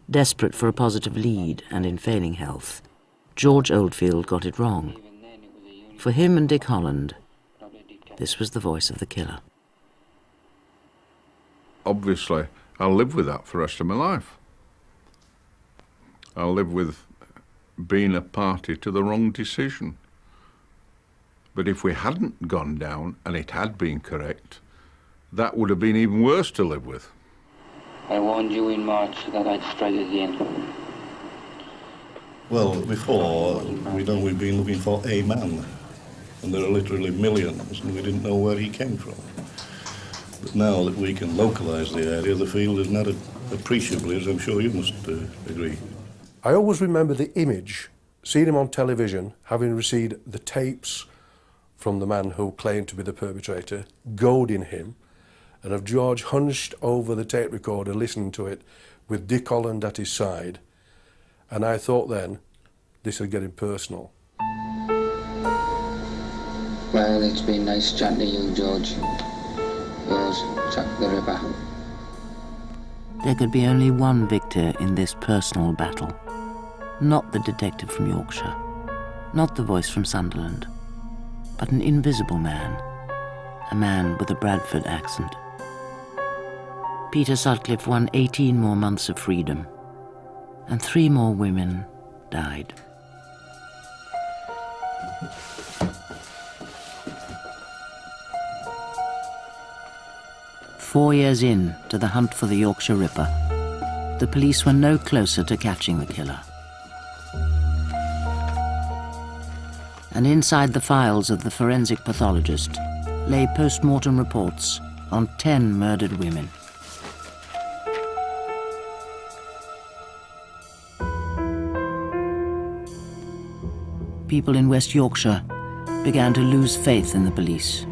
Desperate for a positive lead and in failing health, George Oldfield got it wrong. For him and Dick Holland, this was the voice of the killer. Obviously, I'll live with that for the rest of my life. I'll live with being a party to the wrong decision. But if we hadn't gone down and it had been correct, that would have been even worse to live with. I warned you in March that I'd strike again. Well, before, we've been looking for a man, and there are literally millions, and we didn't know where he came from. But now that we can localise the area, the field has narrowed appreciably, as I'm sure you must agree. I always remember the image, seeing him on television, having received the tapes from the man who claimed to be the perpetrator, goading him, and of George hunched over the tape recorder listening to it with Dick Holland at his side. And I thought then, this is getting personal. Well, it's been nice chatting to you, George. Yours, Jack the Ripper. There could be only one victor in this personal battle. Not the detective from Yorkshire, not the voice from Sunderland, but an invisible man, a man with a Bradford accent. Peter Sutcliffe won 18 more months of freedom, and 3 more women died. Four years in to the hunt for the Yorkshire Ripper, the police were no closer to catching the killer. And inside the files of the forensic pathologist lay post-mortem reports on 10 murdered women. People in West Yorkshire began to lose faith in the police.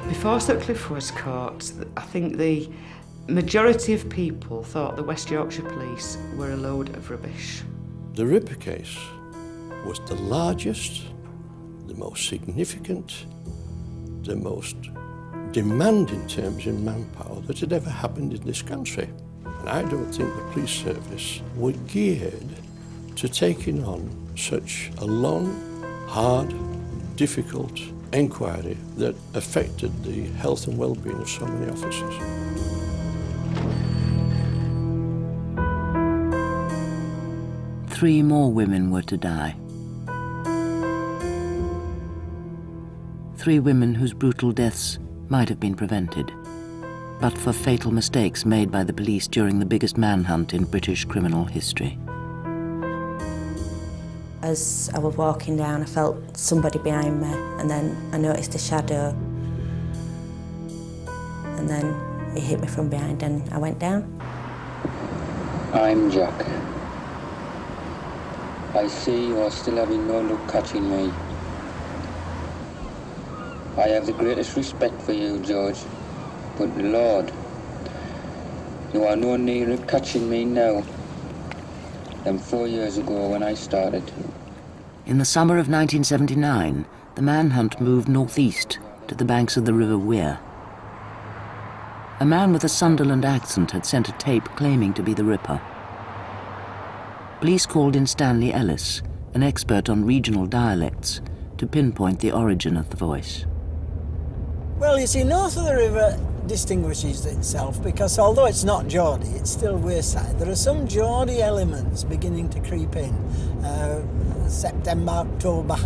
Before Sutcliffe was caught, I think the majority of people thought the West Yorkshire police were a load of rubbish. The Ripper case was the largest, the most significant, the most demanding terms in manpower that had ever happened in this country. And I don't think the police service were geared to taking on such a long, hard, difficult enquiry that affected the health and well-being of so many officers. Three more women were to die. 3 women whose brutal deaths might have been prevented, but for fatal mistakes made by the police during the biggest manhunt in British criminal history. As I was walking down, I felt somebody behind me, and then I noticed a shadow. And then it hit me from behind and I went down. I'm Jack. I see you are still having no luck catching me. I have the greatest respect for you, George, but Lord, you are no nearer catching me now than 4 years ago when I started. In the summer of 1979, the manhunt moved northeast to the banks of the River Wear. A man with a Sunderland accent had sent a tape claiming to be the Ripper. Police called in Stanley Ellis, an expert on regional dialects, to pinpoint the origin of the voice. Well, you see, north of the river distinguishes itself because although it's not Geordie, it's still Wearside. There are some Geordie elements beginning to creep in. September, October.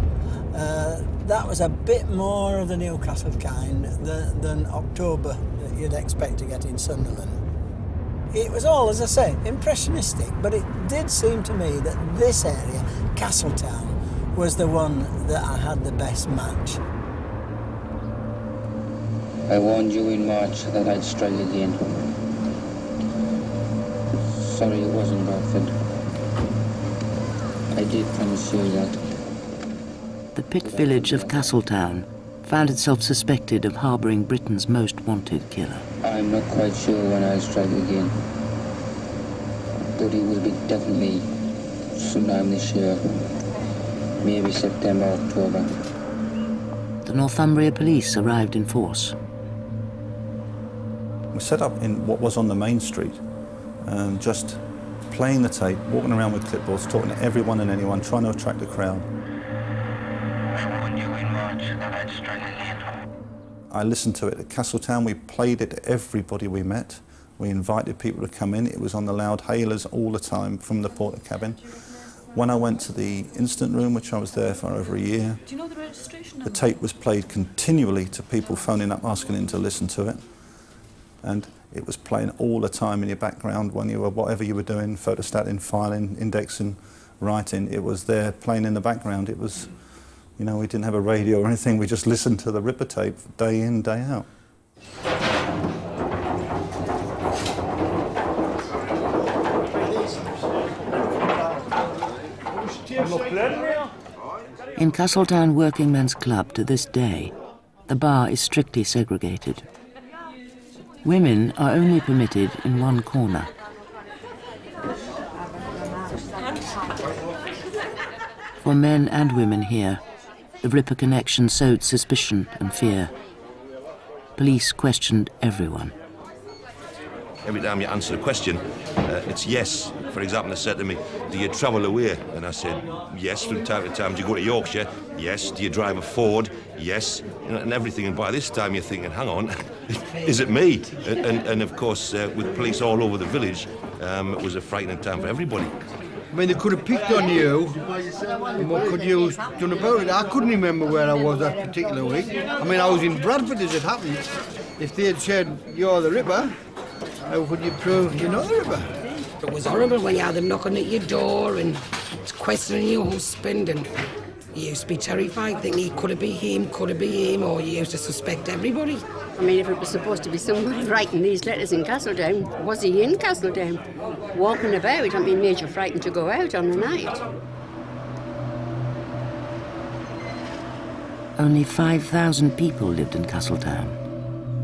That was a bit more of the Newcastle kind than October that you'd expect to get in Sunderland. It was all, as I say, impressionistic, but it did seem to me that this area, Castletown, was the one that I had the best match. I warned you in March that I'd strike again. Sorry it wasn't Bradford. I did promise you that. The pit village of Castletown found itself suspected of harbouring Britain's most wanted killer. I'm not quite sure when I'll strike again, but it will be definitely sometime this year, maybe September, October. The Northumbria police arrived in force. We set up in what was on the main street, just playing the tape, walking around with clipboards, talking to everyone and anyone, trying to attract a crowd. I listened to it at Castletown. We played it to everybody we met. We invited people to come in. It was on the loud hailers all the time from the porter cabin. When I went to the instant room, which I was there for over a year, do you know the registration number? The tape was played continually to people phoning up asking them to listen to it. And it was playing all the time in your background when you were, whatever you were doing, photostating, filing, indexing, writing, it was there playing in the background. It was, you know, we didn't have a radio or anything, we just listened to the Ripper tape day in, day out. In Castletown Working Men's Club to this day, the bar is strictly segregated. Women are only permitted in one corner. For men and women here, the Ripper connection sowed suspicion and fear. Police questioned everyone. Every time you answer a question, it's yes. For example, they said to me, do you travel away? And I said, yes, from time to time. Do you go to Yorkshire? Yes. Do you drive a Ford? Yes. You know, and everything. And by this time you're thinking, hang on, is it me? And of course, with police all over the village, it was a frightening time for everybody. I mean, they could have picked on you, and what could you have done about it? I couldn't remember where I was that particular week. I mean, I was in Bradford as it happened. If they had said, you're the Ripper, how could you prove you're not the Ripper? It was horrible when you had them knocking at your door and questioning your husband, and you used to be terrified, thinking, could it be him, or you used to suspect everybody. I mean, if it was supposed to be somebody writing these letters in Castletown, was he in Castletown? Walking about, I mean, made you frightened to go out on the night. Only 5,000 people lived in Castletown,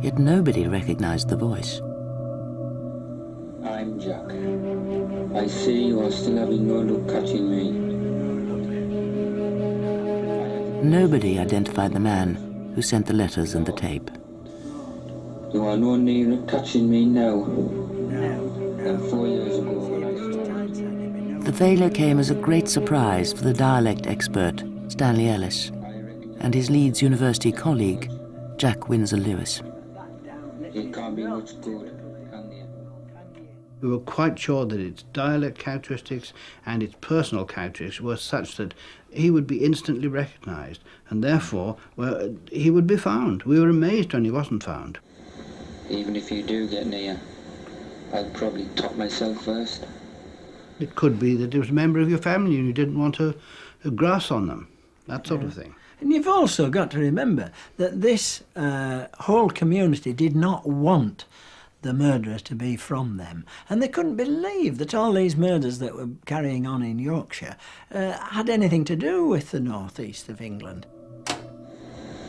yet nobody recognised the voice. I'm Jack. I see you are still having no luck catching me. Nobody identified the man who sent the letters and the tape. You are no nearer catching me now than 4 years ago when I started. The failure came as a great surprise for the dialect expert, Stanley Ellis, and his Leeds University colleague, Jack Windsor Lewis. It can't be much good. We were quite sure that its dialect characteristics and its personal characteristics were such that he would be instantly recognised, and therefore he would be found. We were amazed when he wasn't found. Even if you do get near, I'll probably top myself first. It could be that it was a member of your family and you didn't want to grass on them, that sort of thing. And you've also got to remember that this whole community did not want the murderer to be from them. And they couldn't believe that all these murders that were carrying on in Yorkshire had anything to do with the northeast of England.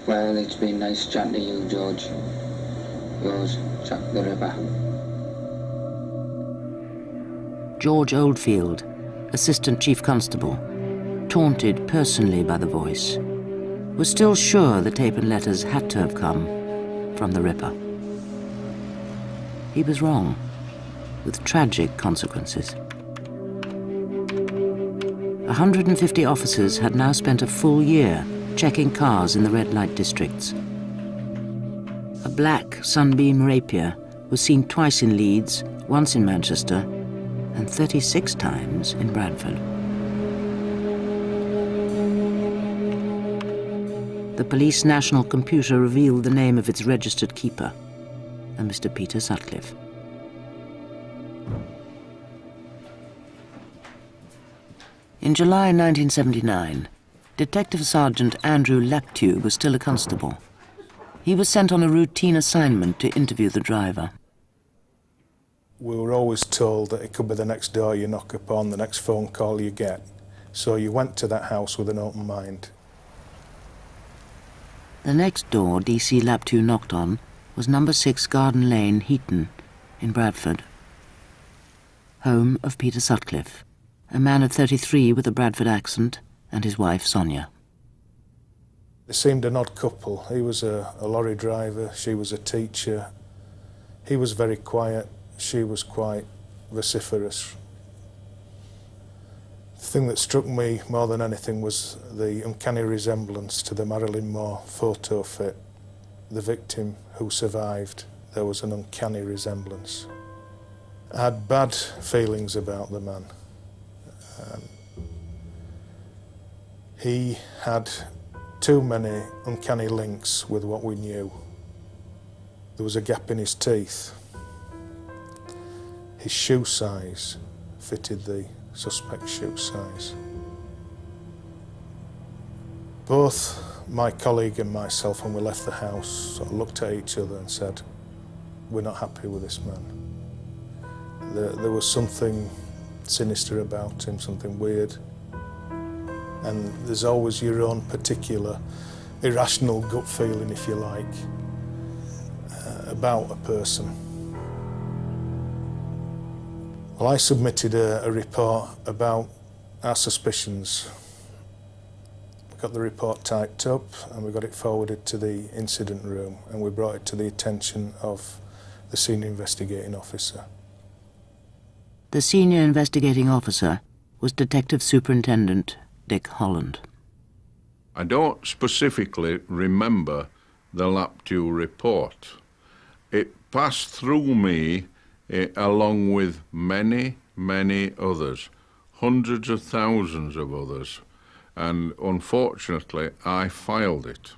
Well, it's been nice chatting to you, George. Yours, Jack the Ripper. George Oldfield, Assistant Chief Constable, taunted personally by the voice, was still sure the tape and letters had to have come from the Ripper. He was wrong, with tragic consequences. 150 officers had now spent a full year checking cars in the red light districts. A black Sunbeam Rapier was seen twice in Leeds, once in Manchester, and 36 times in Bradford. The police national computer revealed the name of its registered keeper, a Mr. Peter Sutcliffe. In July 1979, Detective Sergeant Andrew Laptew was still a constable. He was sent on a routine assignment to interview the driver. We were always told that it could be the next door you knock upon, the next phone call you get. So you went to that house with an open mind. The next door DC Laptew knocked on was number 6 Garden Lane, Heaton, in Bradford. Home of Peter Sutcliffe, a man of 33 with a Bradford accent, and his wife Sonia. They seemed an odd couple. He was a lorry driver, she was a teacher. He was very quiet, she was quite vociferous. The thing that struck me more than anything was the uncanny resemblance to the Marilyn Moore photo fit. The victim who survived, there was an uncanny resemblance. I had bad feelings about the man. He had too many uncanny links with what we knew. There was a gap in his teeth. His shoe size fitted the suspect's shoe size. Both my colleague and myself, when we left the house, sort of looked at each other and said, we're not happy with this man. There was something sinister about him, something weird. And there's always your own particular irrational gut feeling, if you like, about a person. Well, I submitted a report about our suspicions. We got the report typed up and we got it forwarded to the incident room, and we brought it to the attention of the senior investigating officer. The senior investigating officer was Detective Superintendent Dick Holland. I don't specifically remember the Laptew report. It passed through me along with many, many others, hundreds of thousands of others, and unfortunately I filed it.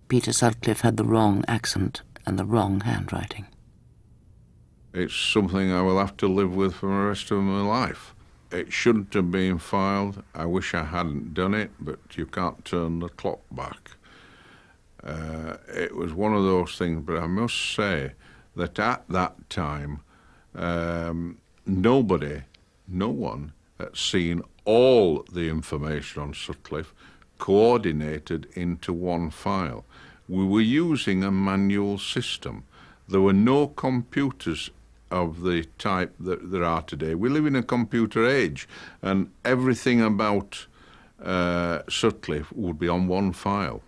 Peter Sutcliffe had the wrong accent and the wrong handwriting. It's something I will have to live with for the rest of my life. It shouldn't have been filed. I wish I hadn't done it, but you can't turn the clock back. It was one of those things, but I must say that at that time, no one had seen all the information on Sutcliffe coordinated into one file. We were using a manual system. There were no computers of the type that there are today. We live in a computer age, and everything about Sutcliffe would be on one file.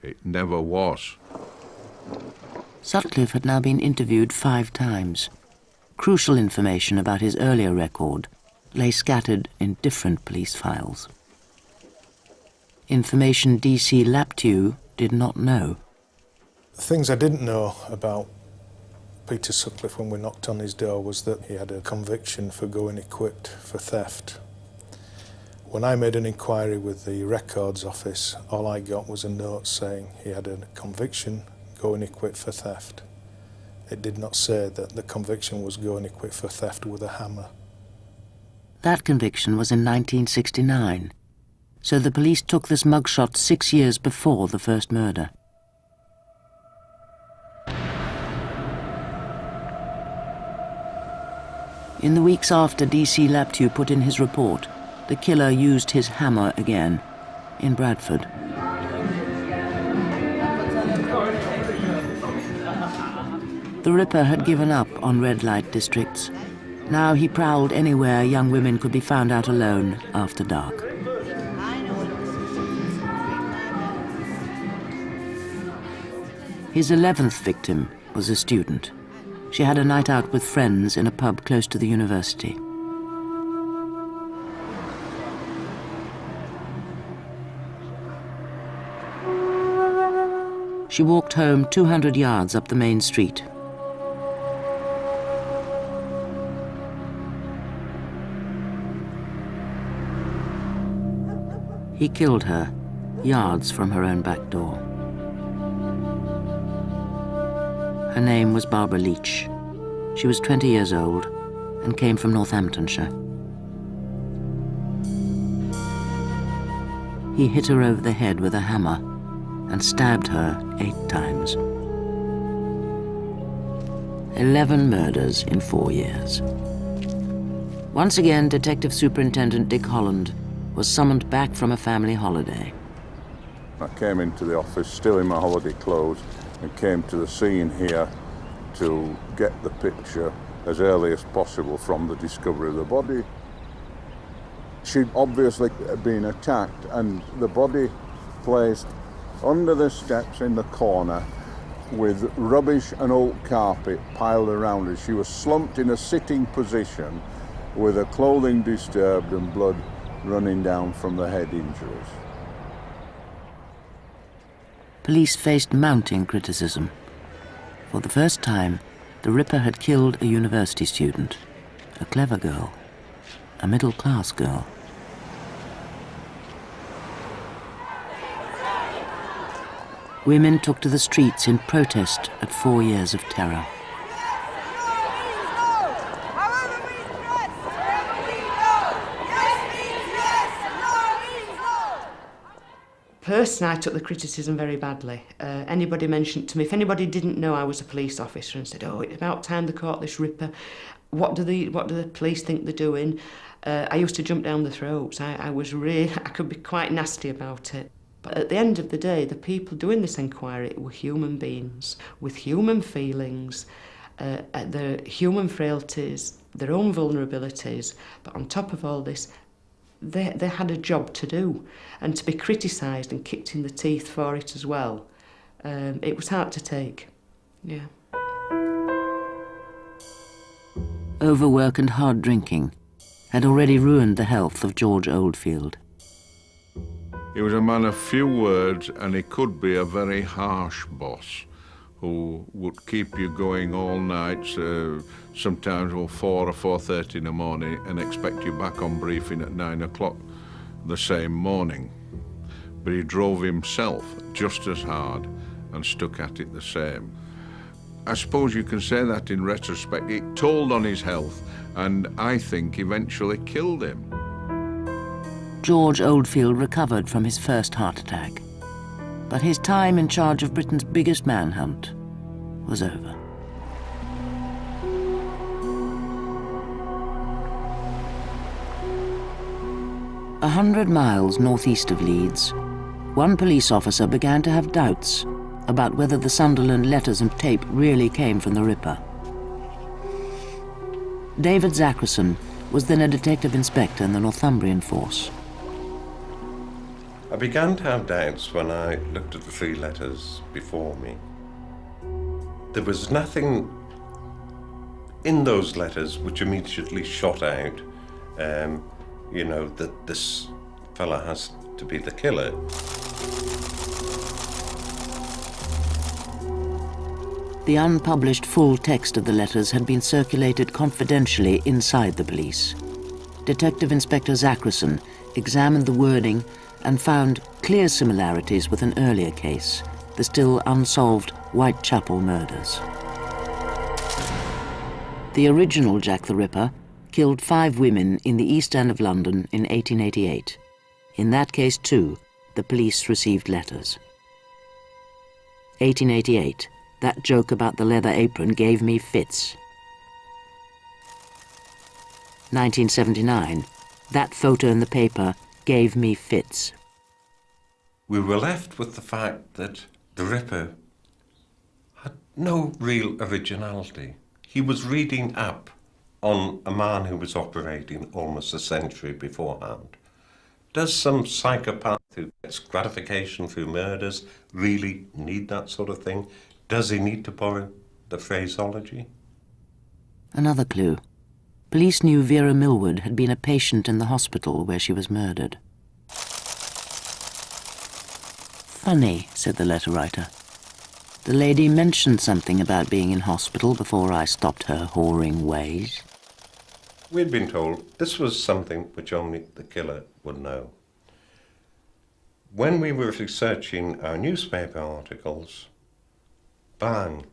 It never was. Sutcliffe had now been interviewed 5 times. Crucial information about his earlier record lay scattered in different police files. information DC Laptew did not know. Things I didn't know about Peter Sutcliffe when we knocked on his door was that he had a conviction for going equipped for theft. When I made an inquiry with the records office, all I got was a note saying he had a conviction going equipped for theft. It did not say that the conviction was going equipped for theft with a hammer. That conviction was in 1969, so the police took this mugshot 6 years before the first murder. In the weeks after DC Laptew put in his report, the killer used his hammer again in Bradford. The Ripper had given up on red light districts. Now he prowled anywhere young women could be found out alone after dark. His 11th victim was a student. She had a night out with friends in a pub close to the university. She walked home 200 yards up the main street. He killed her, yards from her own back door. Her name was Barbara Leach. She was 20 years old and came from Northamptonshire. He hit her over the head with a hammer and stabbed her 8 times. 11 murders in 4 years. Once again, Detective Superintendent Dick Holland was summoned back from a family holiday. I came into the office still in my holiday clothes and came to the scene here to get the picture as early as possible from the discovery of the body. She'd obviously been attacked and the body placed under the steps in the corner with rubbish and old carpet piled around her. She was slumped in a sitting position with her clothing disturbed and blood running down from the head injuries. Police faced mounting criticism. For the first time, the Ripper had killed a university student, a clever girl, a middle-class girl. Women took to the streets in protest at 4 years of terror. Personally, I took the criticism very badly. Anybody mentioned to me, if anybody didn't know I was a police officer and said, oh, it's about time they caught this Ripper, what do the police think they're doing? I used to jump down the throats. I could be quite nasty about it. But at the end of the day, the people doing this inquiry were human beings with human feelings, their human frailties, their own vulnerabilities. But on top of all this, they had a job to do, and to be criticised and kicked in the teeth for it as well. It was hard to take, yeah. Overwork and hard drinking had already ruined the health of George Oldfield. He was a man of few words, and he could be a very harsh boss who would keep you going all night, sometimes till 4 or 4:30 in the morning, and expect you back on briefing at 9 o'clock the same morning. But he drove himself just as hard and stuck at it the same. I suppose you can say that in retrospect. It told on his health, and I think eventually killed him. George Oldfield recovered from his first heart attack, but his time in charge of Britain's biggest manhunt was over. A 100 miles northeast of Leeds, one police officer began to have doubts about whether the Sunderland letters and tape really came from the Ripper. David Zackerson was then a detective inspector in the Northumbrian force. I began to have doubts when I looked at the 3 letters before me. There was nothing in those letters which immediately shot out, you know, that this fella has to be the killer. The unpublished full text of the letters had been circulated confidentially inside the police. Detective Inspector Zachrison examined the wording and found clear similarities with an earlier case, the still unsolved Whitechapel murders. The original Jack the Ripper killed 5 women in the East End of London in 1888. In that case, too, the police received letters. 1888. That joke about the leather apron gave me fits. 1979. That photo in the paper gave me fits. We were left with the fact that the Ripper had no real originality. He was reading up on a man who was operating almost a century beforehand. Does some psychopath who gets gratification through murders really need that sort of thing? Does he need to borrow the phraseology? Another clue. Police knew Vera Millward had been a patient in the hospital where she was murdered. Funny, said the letter writer. The lady mentioned something about being in hospital before I stopped her whoring ways. We'd been told this was something which only the killer would know. When we were researching our newspaper articles, bang,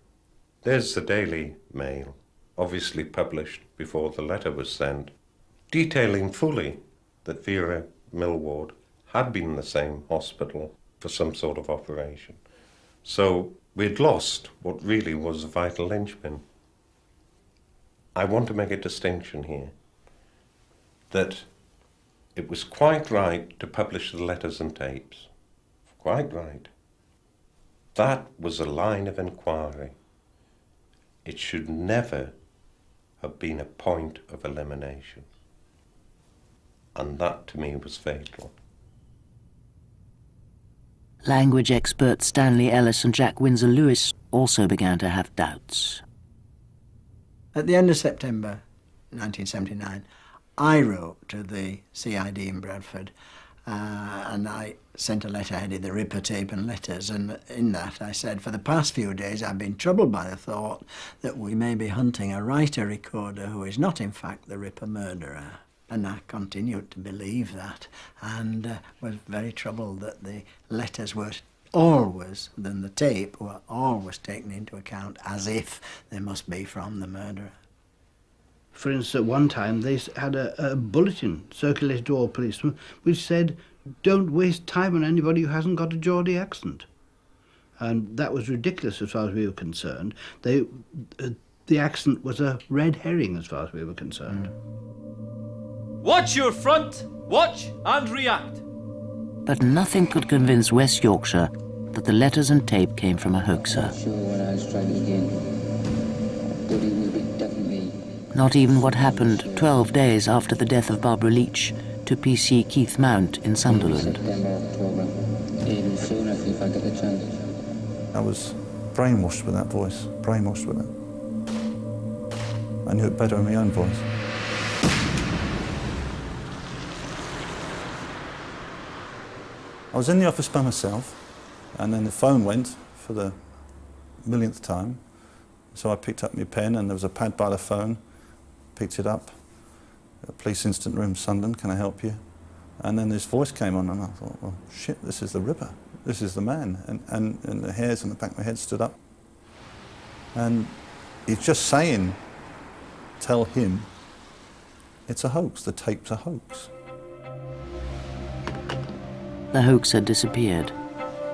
there's the Daily Mail, obviously published before the letter was sent, detailing fully that Vera Millward had been in the same hospital for some sort of operation. So we'd lost what really was a vital linchpin. I want to make a distinction here, that it was quite right to publish the letters and tapes. Quite right. That was a line of inquiry. It should never have been a point of elimination. And that, to me, was fatal. Language experts Stanley Ellis and Jack Windsor Lewis also began to have doubts. At the end of September 1979, I wrote to the CID in Bradford and I sent a letter headed The Ripper Tape and Letters, and in that I said, for the past few days I've been troubled by the thought that we may be hunting a writer-recorder who is not in fact the Ripper murderer. And I continued to believe that, and was very troubled that the letters were always, then the tape, were always taken into account as if they must be from the murderer. For instance, at one time they had a bulletin circulated to all policemen which said, don't waste time on anybody who hasn't got a Geordie accent. And that was ridiculous as far as we were concerned. The accent was a red herring as far as we were concerned. Watch your front, watch and react. But nothing could convince West Yorkshire that the letters and tape came from a hoaxer. Sure when I was trying again, but it will be definitely. Not even what happened 12 days after the death of Barbara Leach to PC Keith Mount in Sunderland. September, October, even sooner if I get the chance. I was brainwashed with that voice, brainwashed with it. I knew it better in my own voice. I was in the office by myself, and then the phone went for the millionth time. So I picked up my pen, and there was a pad by the phone. Picked it up. Police Instant Room, Sunderland, can I help you? And then this voice came on, and I thought, well, shit, this is the Ripper. This is the man. And the hairs on the back of my head stood up. And he's just saying, tell him it's a hoax, the tape's a hoax. The hoax had disappeared.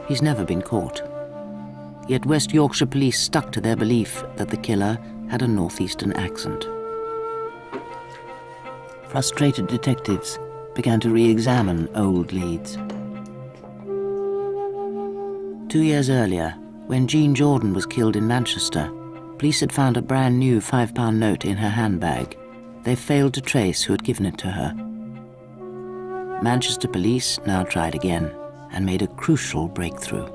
He's never been caught. Yet West Yorkshire police stuck to their belief that the killer had a northeastern accent. Frustrated detectives began to re-examine old leads. 2 years earlier, when Jean Jordan was killed in Manchester, police had found a brand new £5 note in her handbag. They failed to trace who had given it to her. Manchester police now tried again and made a crucial breakthrough.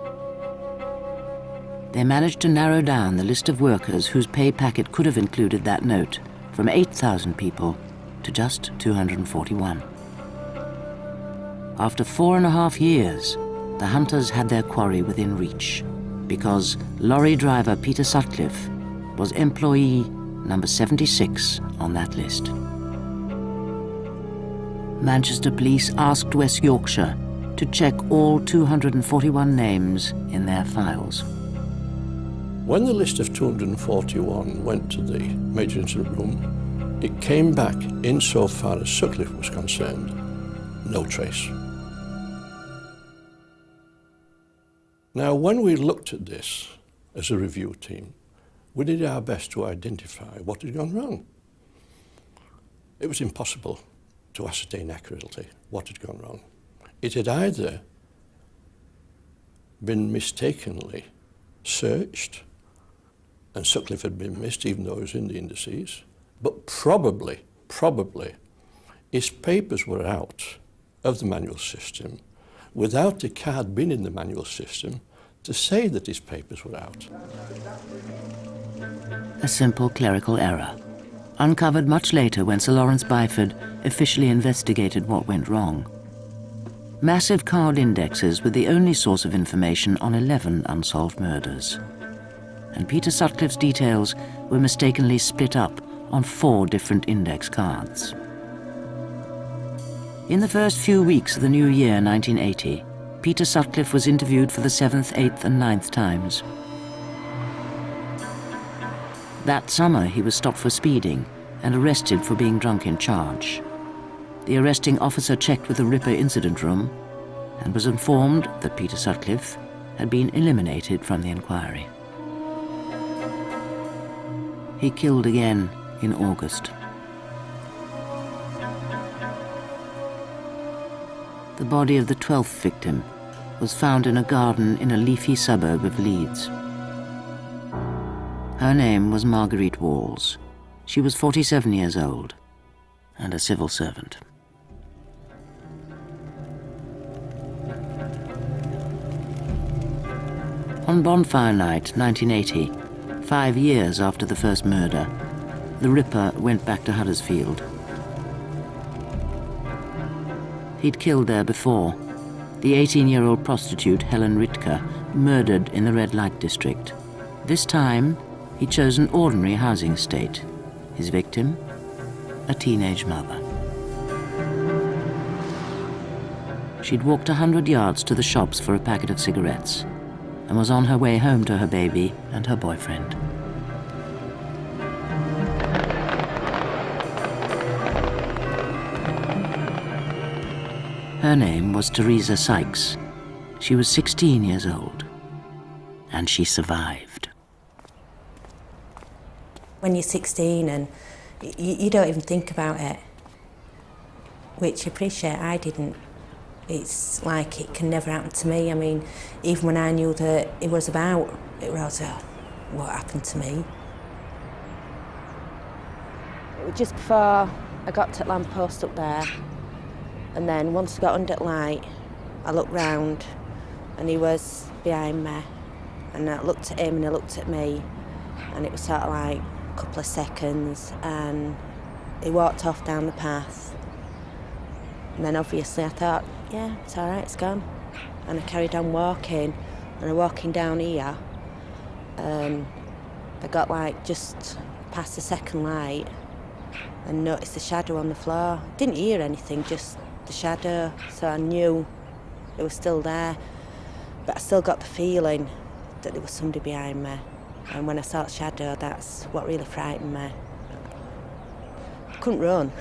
They managed to narrow down the list of workers whose pay packet could have included that note from 8,000 people to just 241. after 4.5 years, the hunters had their quarry within reach, because lorry driver Peter Sutcliffe was employee number 76 on that list. Manchester police asked West Yorkshire to check all 241 names in their files. When the list of 241 went to the major incident room, it came back, insofar as Sutcliffe was concerned, no trace. Now, when we looked at this as a review team, we did our best to identify what had gone wrong. It was impossible to ascertain accurately what had gone wrong. It had either been mistakenly searched, and Sutcliffe had been missed even though he was in the indices, but probably, his papers were out of the manual system without the card being in the manual system to say that his papers were out. A simple clerical error, uncovered much later when Sir Lawrence Byford officially investigated what went wrong. Massive card indexes were the only source of information on 11 unsolved murders. And Peter Sutcliffe's details were mistakenly split up on 4 different index cards. In the first few weeks of the new year, 1980, Peter Sutcliffe was interviewed for the 7th, 8th and 9th times. That summer, he was stopped for speeding and arrested for being drunk in charge. The arresting officer checked with the Ripper incident room and was informed that Peter Sutcliffe had been eliminated from the inquiry. He killed again in August. The body of the 12th victim was found in a garden in a leafy suburb of Leeds. Her name was Marguerite Walls. She was 47 years old and a civil servant. On Bonfire Night, 1980, 5 years after the first murder, the Ripper went back to Huddersfield. He'd killed there before, the 18-year-old prostitute Helen Ritka, murdered in the red light district. This time, he chose an ordinary housing estate. His victim, a teenage mother. She'd walked 100 yards to the shops for a packet of cigarettes and was on her way home to her baby and her boyfriend. Her name was Teresa Sykes. She was 16 years old, and she survived. When you're 16 and you don't even think about it, which I appreciate I didn't. It's like it can never happen to me. I mean, even when I knew that it was about, it was, what happened to me? Just before I got to the lamppost up there, and then once I got under the light, I looked round and he was behind me. And I looked at him and he looked at me, and it was sort of like a couple of seconds, and he walked off down the path. And then obviously I thought, yeah, it's all right, it's gone. And I carried on walking, and I'm walking down here. I got like just past the second light and noticed the shadow on the floor. Didn't hear anything, just the shadow, so I knew it was still there. But I still got the feeling that there was somebody behind me. And when I saw the shadow, that's what really frightened me. I couldn't run.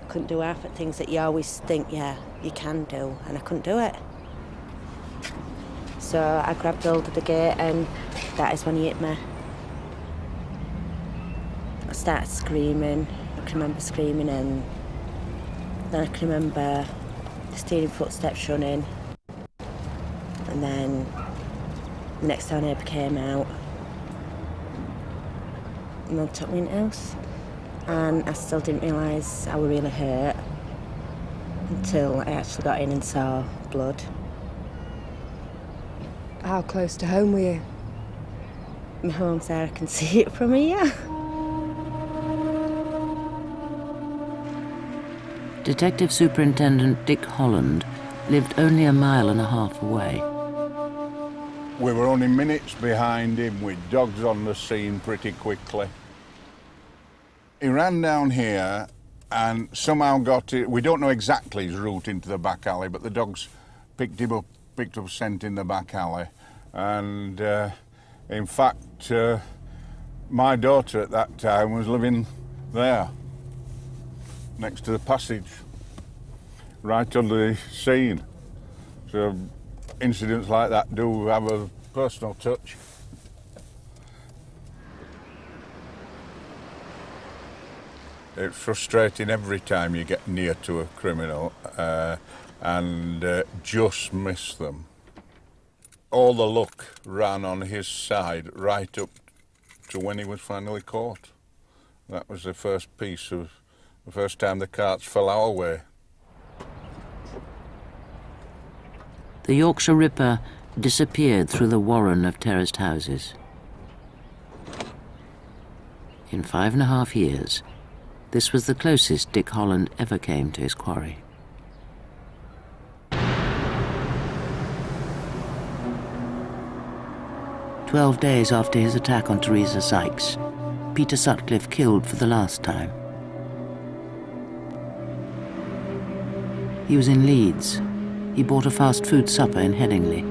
Couldn't do half the things that you always think, yeah, you can do, and I couldn't do it. So I grabbed hold of the gate, and that is when he hit me. I started screaming. I can remember screaming, and then I can remember the steering footsteps running, and then the next door neighbour came out. And Mum took me in the house. And I still didn't realise I was really hurt until I actually got in and saw blood. How close to home were you? My home's there, I can see it from here. Detective Superintendent Dick Holland lived only a mile and a half away. We were only minutes behind him with dogs on the scene pretty quickly. He ran down here and somehow got it. We don't know exactly his route into the back alley, but the dogs picked up scent in the back alley. And in fact, my daughter at that time was living there, next to the passage, right under the scene. So incidents like that do have a personal touch. It's frustrating every time you get near to a criminal and just miss them. All the luck ran on his side right up to when he was finally caught. That was the first time the carts fell our way. The Yorkshire Ripper disappeared through the warren of terraced houses. In 5.5 years, this was the closest Dick Holland ever came to his quarry. "12 days after his attack on Teresa Sykes, Peter Sutcliffe killed for the last time. He was in Leeds. He bought a fast food supper in Headingley.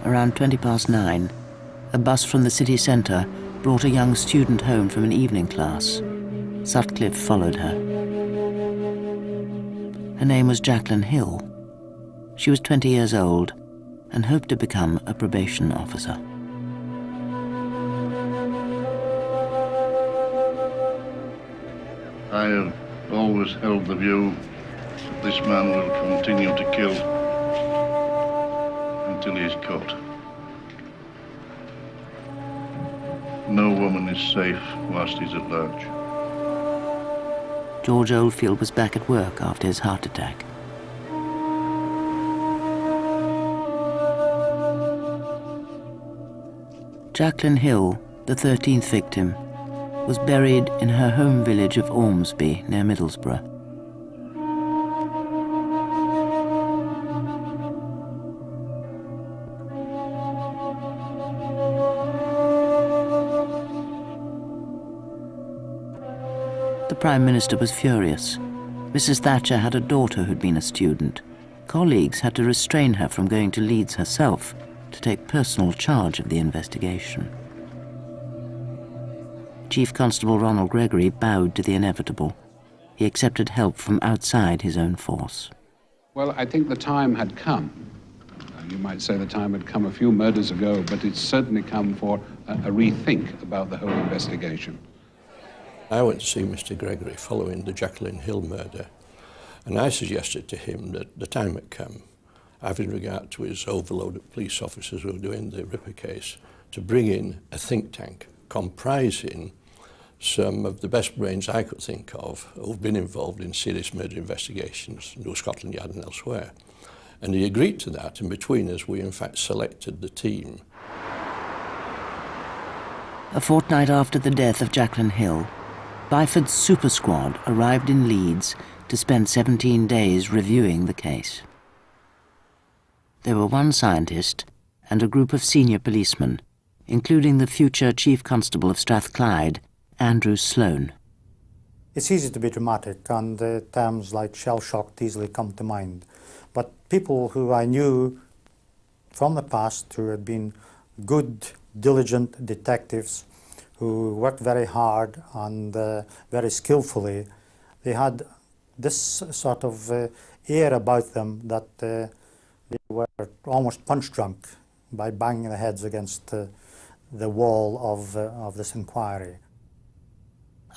Around 9:20, a bus from the city centre brought a young student home from an evening class. Sutcliffe followed her. Her name was Jacqueline Hill. She was 20 years old and hoped to become a probation officer. I have always held the view that this man will continue to kill until he is caught. No woman is safe whilst he's at large. George Oldfield was back at work after his heart attack. Jacqueline Hill, the 13th victim, was buried in her home village of Ormsby near Middlesbrough. The Prime Minister was furious. Mrs. Thatcher had a daughter who'd been a student. Colleagues had to restrain her from going to Leeds herself to take personal charge of the investigation. Chief Constable Ronald Gregory bowed to the inevitable. He accepted help from outside his own force. Well, I think the time had come. You might say the time had come a few murders ago, but it's certainly come for a rethink about the whole investigation. I went to see Mr. Gregory following the Jacqueline Hill murder, and I suggested to him that the time had come, having regard to his overload of police officers who were doing the Ripper case, to bring in a think tank comprising some of the best brains I could think of who've been involved in serious murder investigations in New Scotland Yard and elsewhere. And he agreed to that, and between us we in fact selected the team. A fortnight after the death of Jacqueline Hill, Byford's super squad arrived in Leeds to spend 17 days reviewing the case. There were one scientist and a group of senior policemen, including the future Chief Constable of Strathclyde, Andrew Sloane. It's easy to be dramatic, and terms like shell-shocked easily come to mind. But people who I knew from the past, who had been good, diligent detectives, who worked very hard and very skillfully, they had this sort of air about them that they were almost punch-drunk by banging their heads against the wall of this inquiry.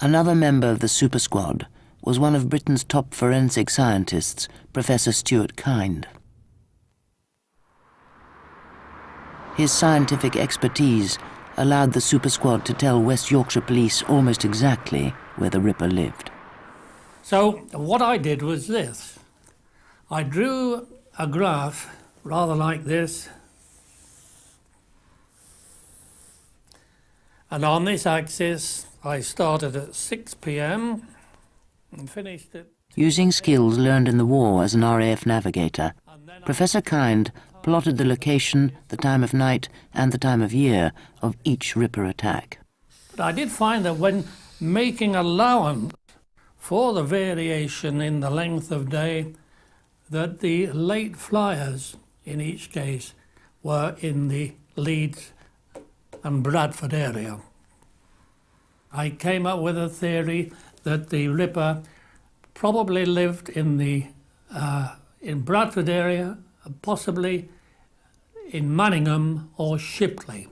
Another member of the super squad was one of Britain's top forensic scientists, Professor Stuart Kind. His scientific expertise allowed the super squad to tell West Yorkshire Police almost exactly where the Ripper lived. So what I did was this. I drew a graph rather like this, and on this axis I started at 6 p.m. and finished it. Using skills learned in the war as an RAF navigator, Professor Kind plotted the location, the time of night and the time of year of each Ripper attack. But I did find that when making allowance for the variation in the length of day, that the late flyers in each case were in the Leeds and Bradford area. I came up with a theory that the Ripper probably lived in the in Bradford area, possibly in Manningham or Shipley.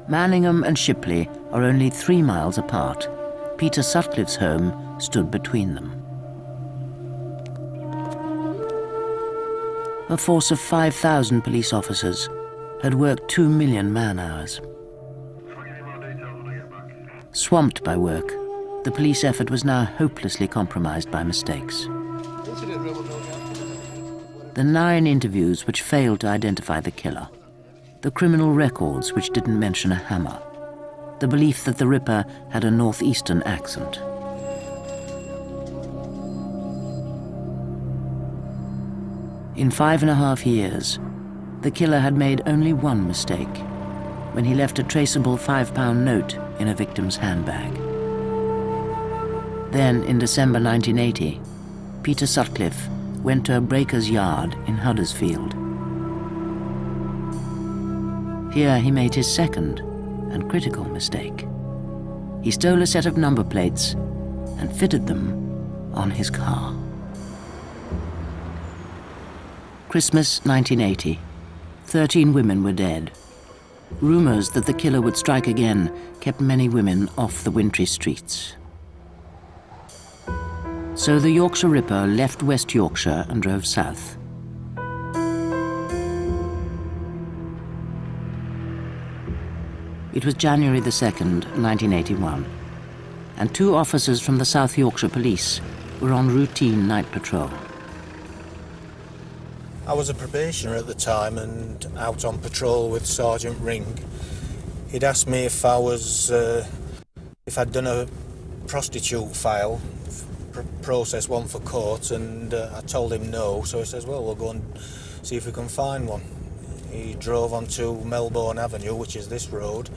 Manningham and Shipley are only 3 miles apart. Peter Sutcliffe's home stood between them. A force of 5,000 police officers had worked 2 million man-hours. Swamped by work, the police effort was now hopelessly compromised by mistakes. The 9 interviews which failed to identify the killer, the criminal records which didn't mention a hammer, the belief that the Ripper had a northeastern accent. In 5.5 years, the killer had made only one mistake, when he left a traceable £5 note in a victim's handbag. Then, in December 1980, Peter Sutcliffe went to a breaker's yard in Huddersfield. Here he made his second and critical mistake. He stole a set of number plates and fitted them on his car. Christmas 1980. 13 women were dead. Rumours that the killer would strike again kept many women off the wintry streets. So the Yorkshire Ripper left West Yorkshire and drove south. It was January the 2nd, 1981, and 2 officers from the South Yorkshire Police were on routine night patrol. I was a probationer at the time and out on patrol with Sergeant Ring. He'd asked me if I'd done a prostitute file, process one for court, and I told him no, so he says, well, we'll go and see if we can find one. He drove onto Melbourne Avenue, which is this road,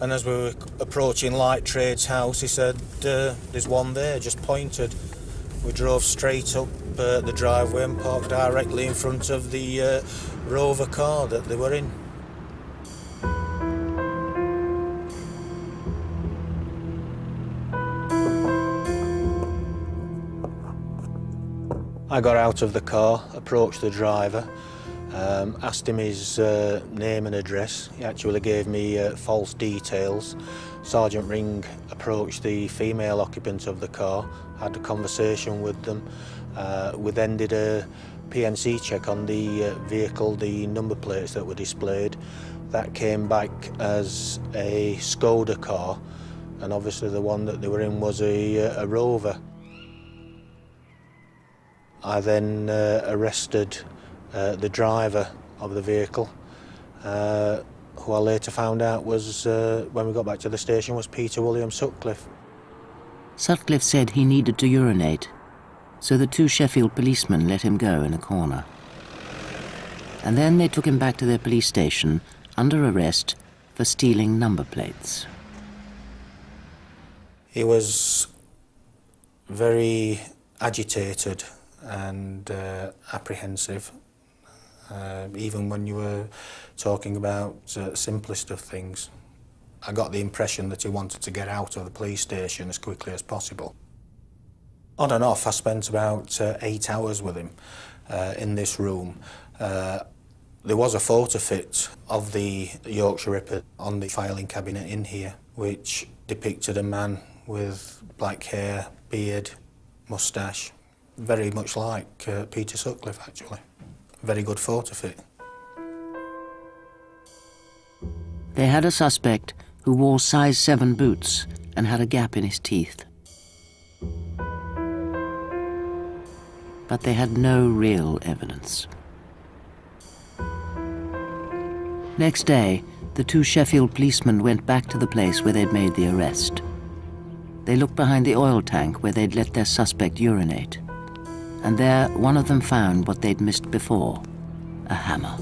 and as we were approaching Light Trade's house, he said, there's one there, just pointed. We drove straight up the driveway and parked directly in front of the Rover car that they were in. I got out of the car, approached the driver, asked him his name and address. He actually gave me false details. Sergeant Ring approached the female occupant of the car, had a conversation with them. We then did a PNC check on the vehicle, the number plates that were displayed. That came back as a Skoda car, and obviously the one that they were in was a Rover. I then arrested the driver of the vehicle, who I later found out was, when we got back to the station, was Peter William Sutcliffe. Sutcliffe said he needed to urinate, so the 2 Sheffield policemen let him go in a corner. And then they took him back to their police station under arrest for stealing number plates. He was very agitated and apprehensive, even when you were talking about simplest of things. I got the impression that he wanted to get out of the police station as quickly as possible. On and off, I spent about 8 hours with him in this room. There was a photo fit of the Yorkshire Ripper on the filing cabinet in here, which depicted a man with black hair, beard, moustache, very much like Peter Sutcliffe, actually. Very good photo fit. They had a suspect who wore size 7 boots and had a gap in his teeth. But they had no real evidence. Next day, the 2 Sheffield policemen went back to the place where they'd made the arrest. They looked behind the oil tank where they'd let their suspect urinate. And there, one of them found what they'd missed before, a hammer.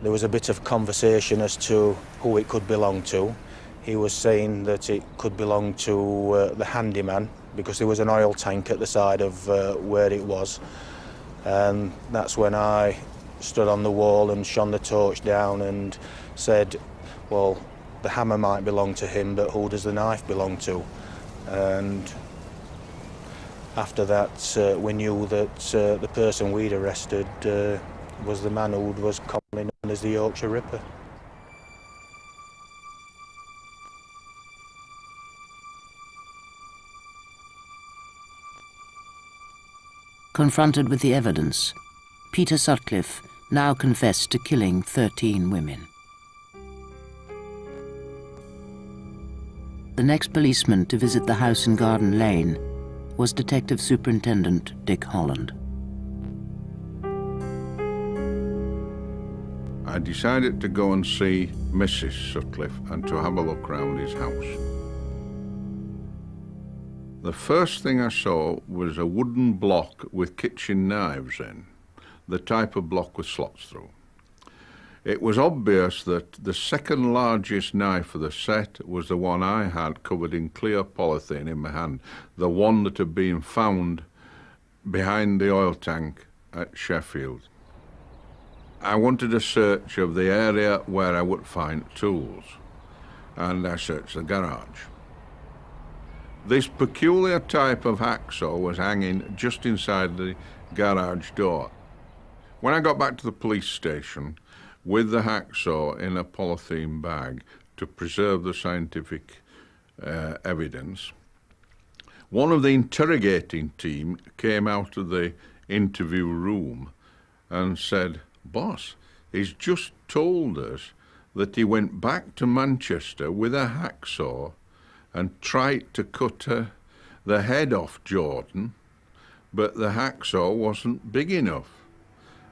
There was a bit of conversation as to who it could belong to. He was saying that it could belong to the handyman, because there was an oil tank at the side of where it was. And that's when I stood on the wall and shone the torch down and said, well, the hammer might belong to him, but who does the knife belong to? And after that, we knew that the person we'd arrested was the man who was commonly known as the Yorkshire Ripper. Confronted with the evidence, Peter Sutcliffe now confessed to killing 13 women. The next policeman to visit the house in Garden Lane was Detective Superintendent Dick Holland. I decided to go and see Mrs. Sutcliffe and to have a look round his house. The first thing I saw was a wooden block with kitchen knives in, the type of block with slots through. It was obvious that the second largest knife of the set was the one I had covered in clear polythene in my hand, the one that had been found behind the oil tank at Sheffield. I wanted a search of the area where I would find tools, and I searched the garage. This peculiar type of hacksaw was hanging just inside the garage door. When I got back to the police station with the hacksaw in a polythene bag to preserve the scientific evidence, one of the interrogating team came out of the interview room and said, "Boss, he's just told us that he went back to Manchester with a hacksaw and tried to cut the head off Jordan, but the hacksaw wasn't big enough."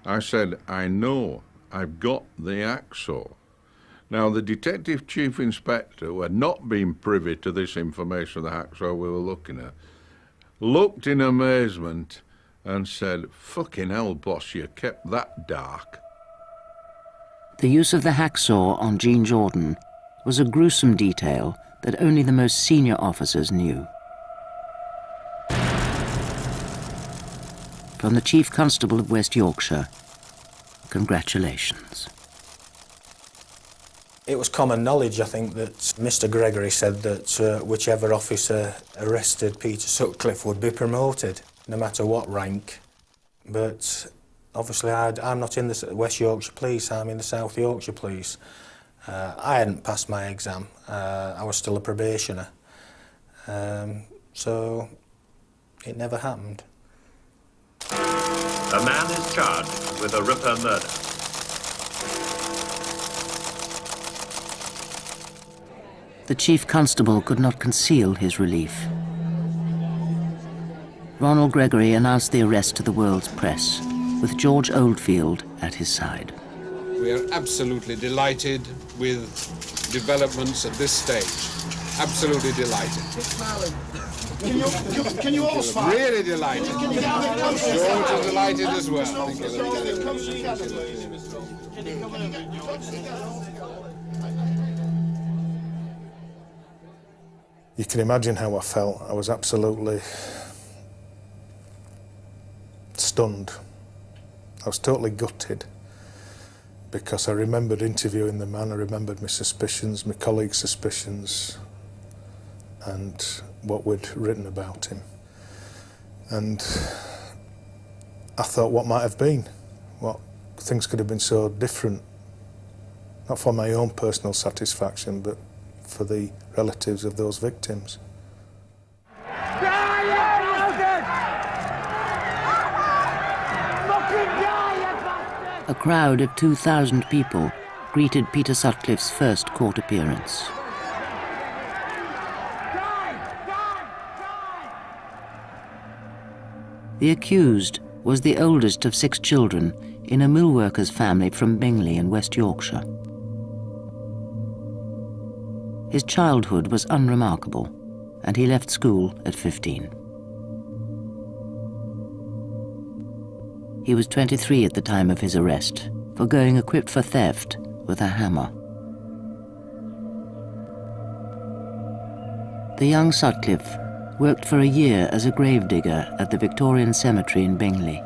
I said, "I know, I've got the hacksaw." Now, the Detective Chief Inspector, who had not been privy to this information of the hacksaw we were looking at, looked in amazement and said, "Fucking hell, boss, you kept that dark." The use of the hacksaw on Jean Jordan was a gruesome detail that only the most senior officers knew. From the Chief Constable of West Yorkshire, congratulations. It was common knowledge, I think, that Mr. Gregory said that whichever officer arrested Peter Sutcliffe would be promoted, no matter what rank. But obviously I'm not in the West Yorkshire Police, I'm in the South Yorkshire Police. I hadn't passed my exam, I was still a probationer, so it never happened. A man is charged with a Ripper murder. The Chief Constable could not conceal his relief. Ronald Gregory announced the arrest to the world's press, with George Oldfield at his side. We are absolutely delighted with developments at this stage. Absolutely delighted. Can you all smile? Really delighted. George is delighted as well. You can imagine how I felt. I was absolutely stunned. I was totally gutted, because I remembered interviewing the man, I remembered my suspicions, my colleagues' suspicions, and what we'd written about him. And I thought what might have been, what things could have been so different, not for my own personal satisfaction, but for the relatives of those victims. A crowd of 2,000 people greeted Peter Sutcliffe's first court appearance. The accused was the oldest of 6 children in a mill worker's family from Bingley in West Yorkshire. His childhood was unremarkable. and he left school at 15. He was 23 at the time of his arrest, for going equipped for theft with a hammer. The young Sutcliffe worked for a year as a gravedigger at the Victorian Cemetery in Bingley.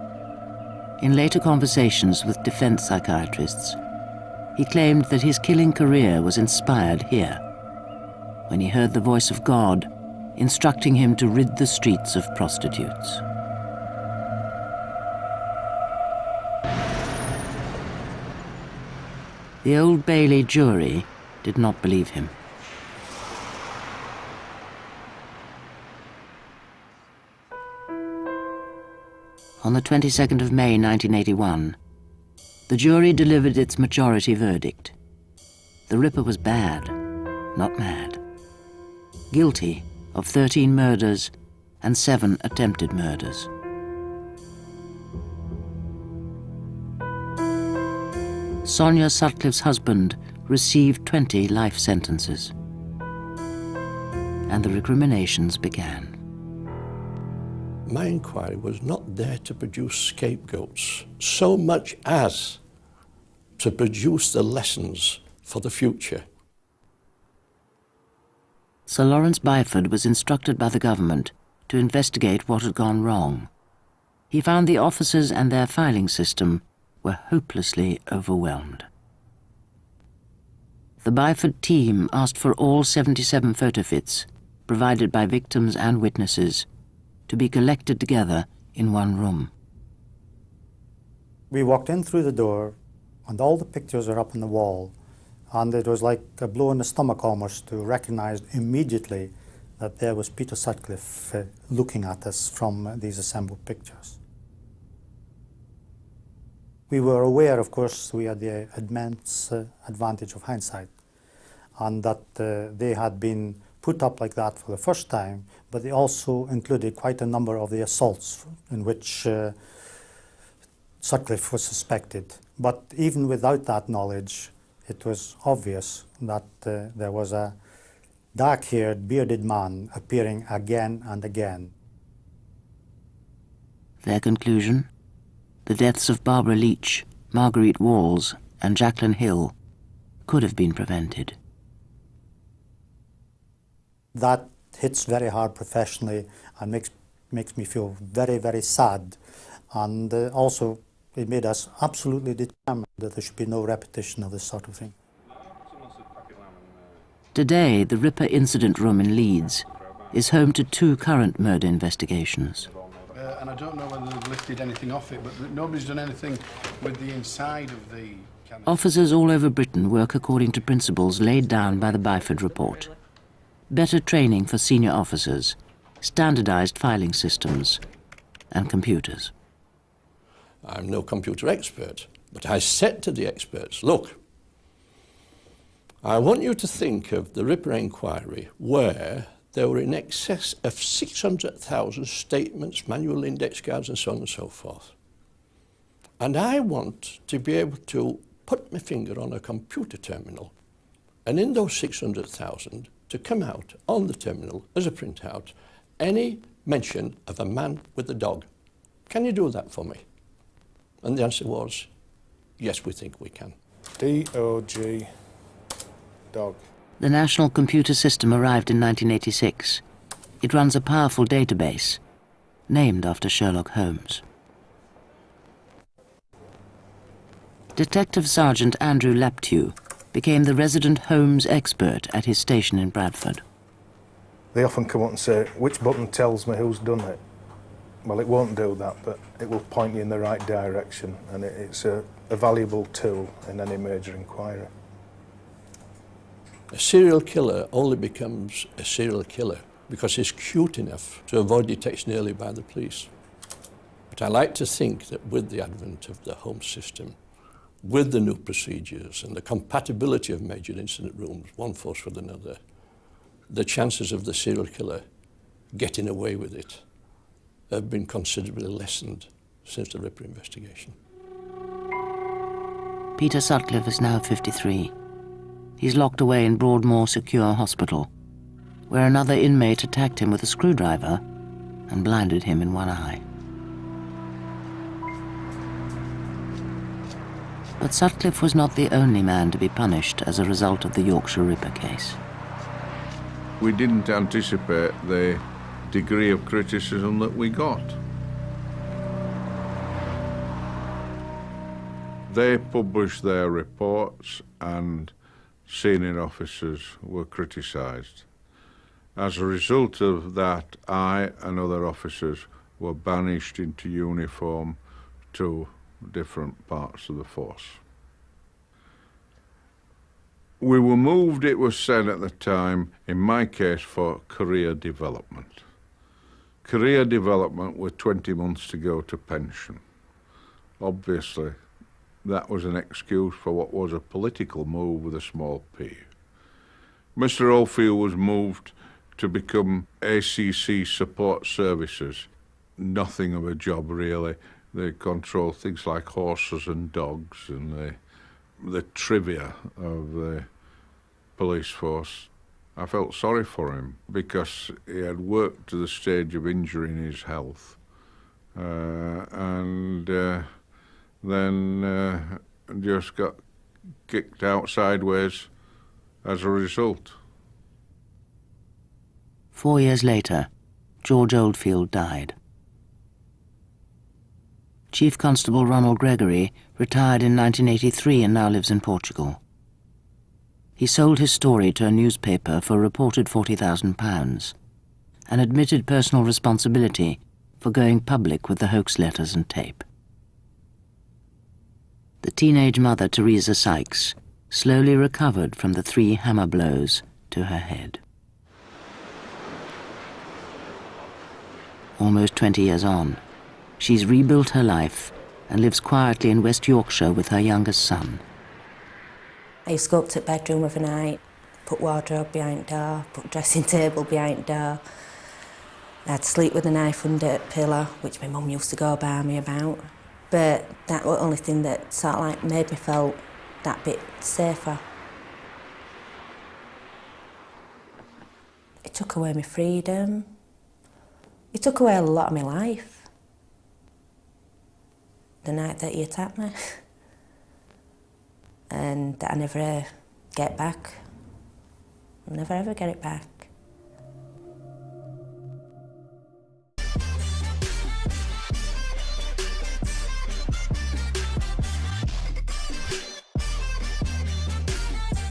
In later conversations with defense psychiatrists, he claimed that his killing career was inspired here, when he heard the voice of God instructing him to rid the streets of prostitutes. The Old Bailey jury did not believe him. On the 22nd of May 1981, the jury delivered its majority verdict. The Ripper was bad, not mad. Guilty of 13 murders and 7 attempted murders. Sonia Sutcliffe's husband received 20 life sentences, and the recriminations began. My inquiry was not there to produce scapegoats so much as to produce the lessons for the future. Sir Lawrence Byford was instructed by the government to investigate what had gone wrong. He found the officers and their filing system were hopelessly overwhelmed. The Byford team asked for all 77 photofits, provided by victims and witnesses, to be collected together in one room. We walked in through the door, and all the pictures are up on the wall, and it was like a blow in the stomach almost to recognize immediately that there was Peter Sutcliffe looking at us from these assembled pictures. We were aware, of course, we had the immense advantage of hindsight, and that they had been put up like that for the first time, but they also included quite a number of the assaults in which Sutcliffe was suspected. But even without that knowledge, it was obvious that there was a dark-haired, bearded man appearing again and again. Their conclusion? The deaths of Barbara Leach, Marguerite Walls, and Jacqueline Hill could have been prevented. That hits very hard professionally and makes me feel very, very sad. And also, it made us absolutely determined that there should be no repetition of this sort of thing. Today, the Ripper incident room in Leeds is home to 2 current murder investigations. And I don't know whether they've lifted anything off it, but nobody's done anything with the inside of the... Officers all over Britain work according to principles laid down by the Byford Report. Better training for senior officers, standardized filing systems, and computers. I'm no computer expert, but I said to the experts, look, I want you to think of the Ripper inquiry where there were in excess of 600,000 statements, manual index cards, and so on and so forth. And I want to be able to put my finger on a computer terminal, and in those 600,000, to come out on the terminal as a printout, any mention of a man with a dog. Can you do that for me? And the answer was, yes, we think we can. D-O-G, dog. The National Computer System arrived in 1986. It runs a powerful database, named after Sherlock Holmes. Detective Sergeant Andrew Laptew became the resident Holmes expert at his station in Bradford. They often come up and say, which button tells me who's done it? Well, it won't do that, but it will point you in the right direction, and it's a valuable tool in any major inquiry. A serial killer only becomes a serial killer because he's cute enough to avoid detection early by the police. But I like to think that with the advent of the Holmes system, with the new procedures and the compatibility of major incident rooms, one force with another, the chances of the serial killer getting away with it have been considerably lessened since the Ripper investigation. Peter Sutcliffe is now 53. He's locked away in Broadmoor Secure Hospital. where another inmate attacked him with a screwdriver and blinded him in one eye. But Sutcliffe was not the only man to be punished as a result of the Yorkshire Ripper case. We didn't anticipate the degree of criticism that we got. They published their reports and senior officers were criticised. As a result of that, I and other officers were banished into uniform to different parts of the force. We were moved, it was said at the time, in my case, for career development. Career development with 20 months to go to pension. Obviously, that was an excuse for what was a political move with a small p. Mr. Oldfield was moved to become ACC support services. Nothing of a job, really. They control things like horses and dogs and the trivia of the police force. I felt sorry for him because he had worked to the stage of injuring his health. Then just got kicked out sideways as a result. 4 years later, George Oldfield died. Chief Constable Ronald Gregory retired in 1983 and now lives in Portugal. He sold his story to a newspaper for a reported £40,000 and admitted personal responsibility for going public with the hoax letters and tape. The teenage mother, Teresa Sykes, slowly recovered from the 3 hammer blows to her head. Almost 20 years on, she's rebuilt her life and lives quietly in West Yorkshire with her youngest son. I used to go up to the bedroom of a night, put wardrobe behind door, put dressing table behind door. I'd sleep with a knife under a pillow, which my mum used to go by me about. But that was the only thing that sort of like made me feel that bit safer. It took away my freedom. It took away a lot of my life. The night that he attacked me. And that I never get back. I'll never ever get it back.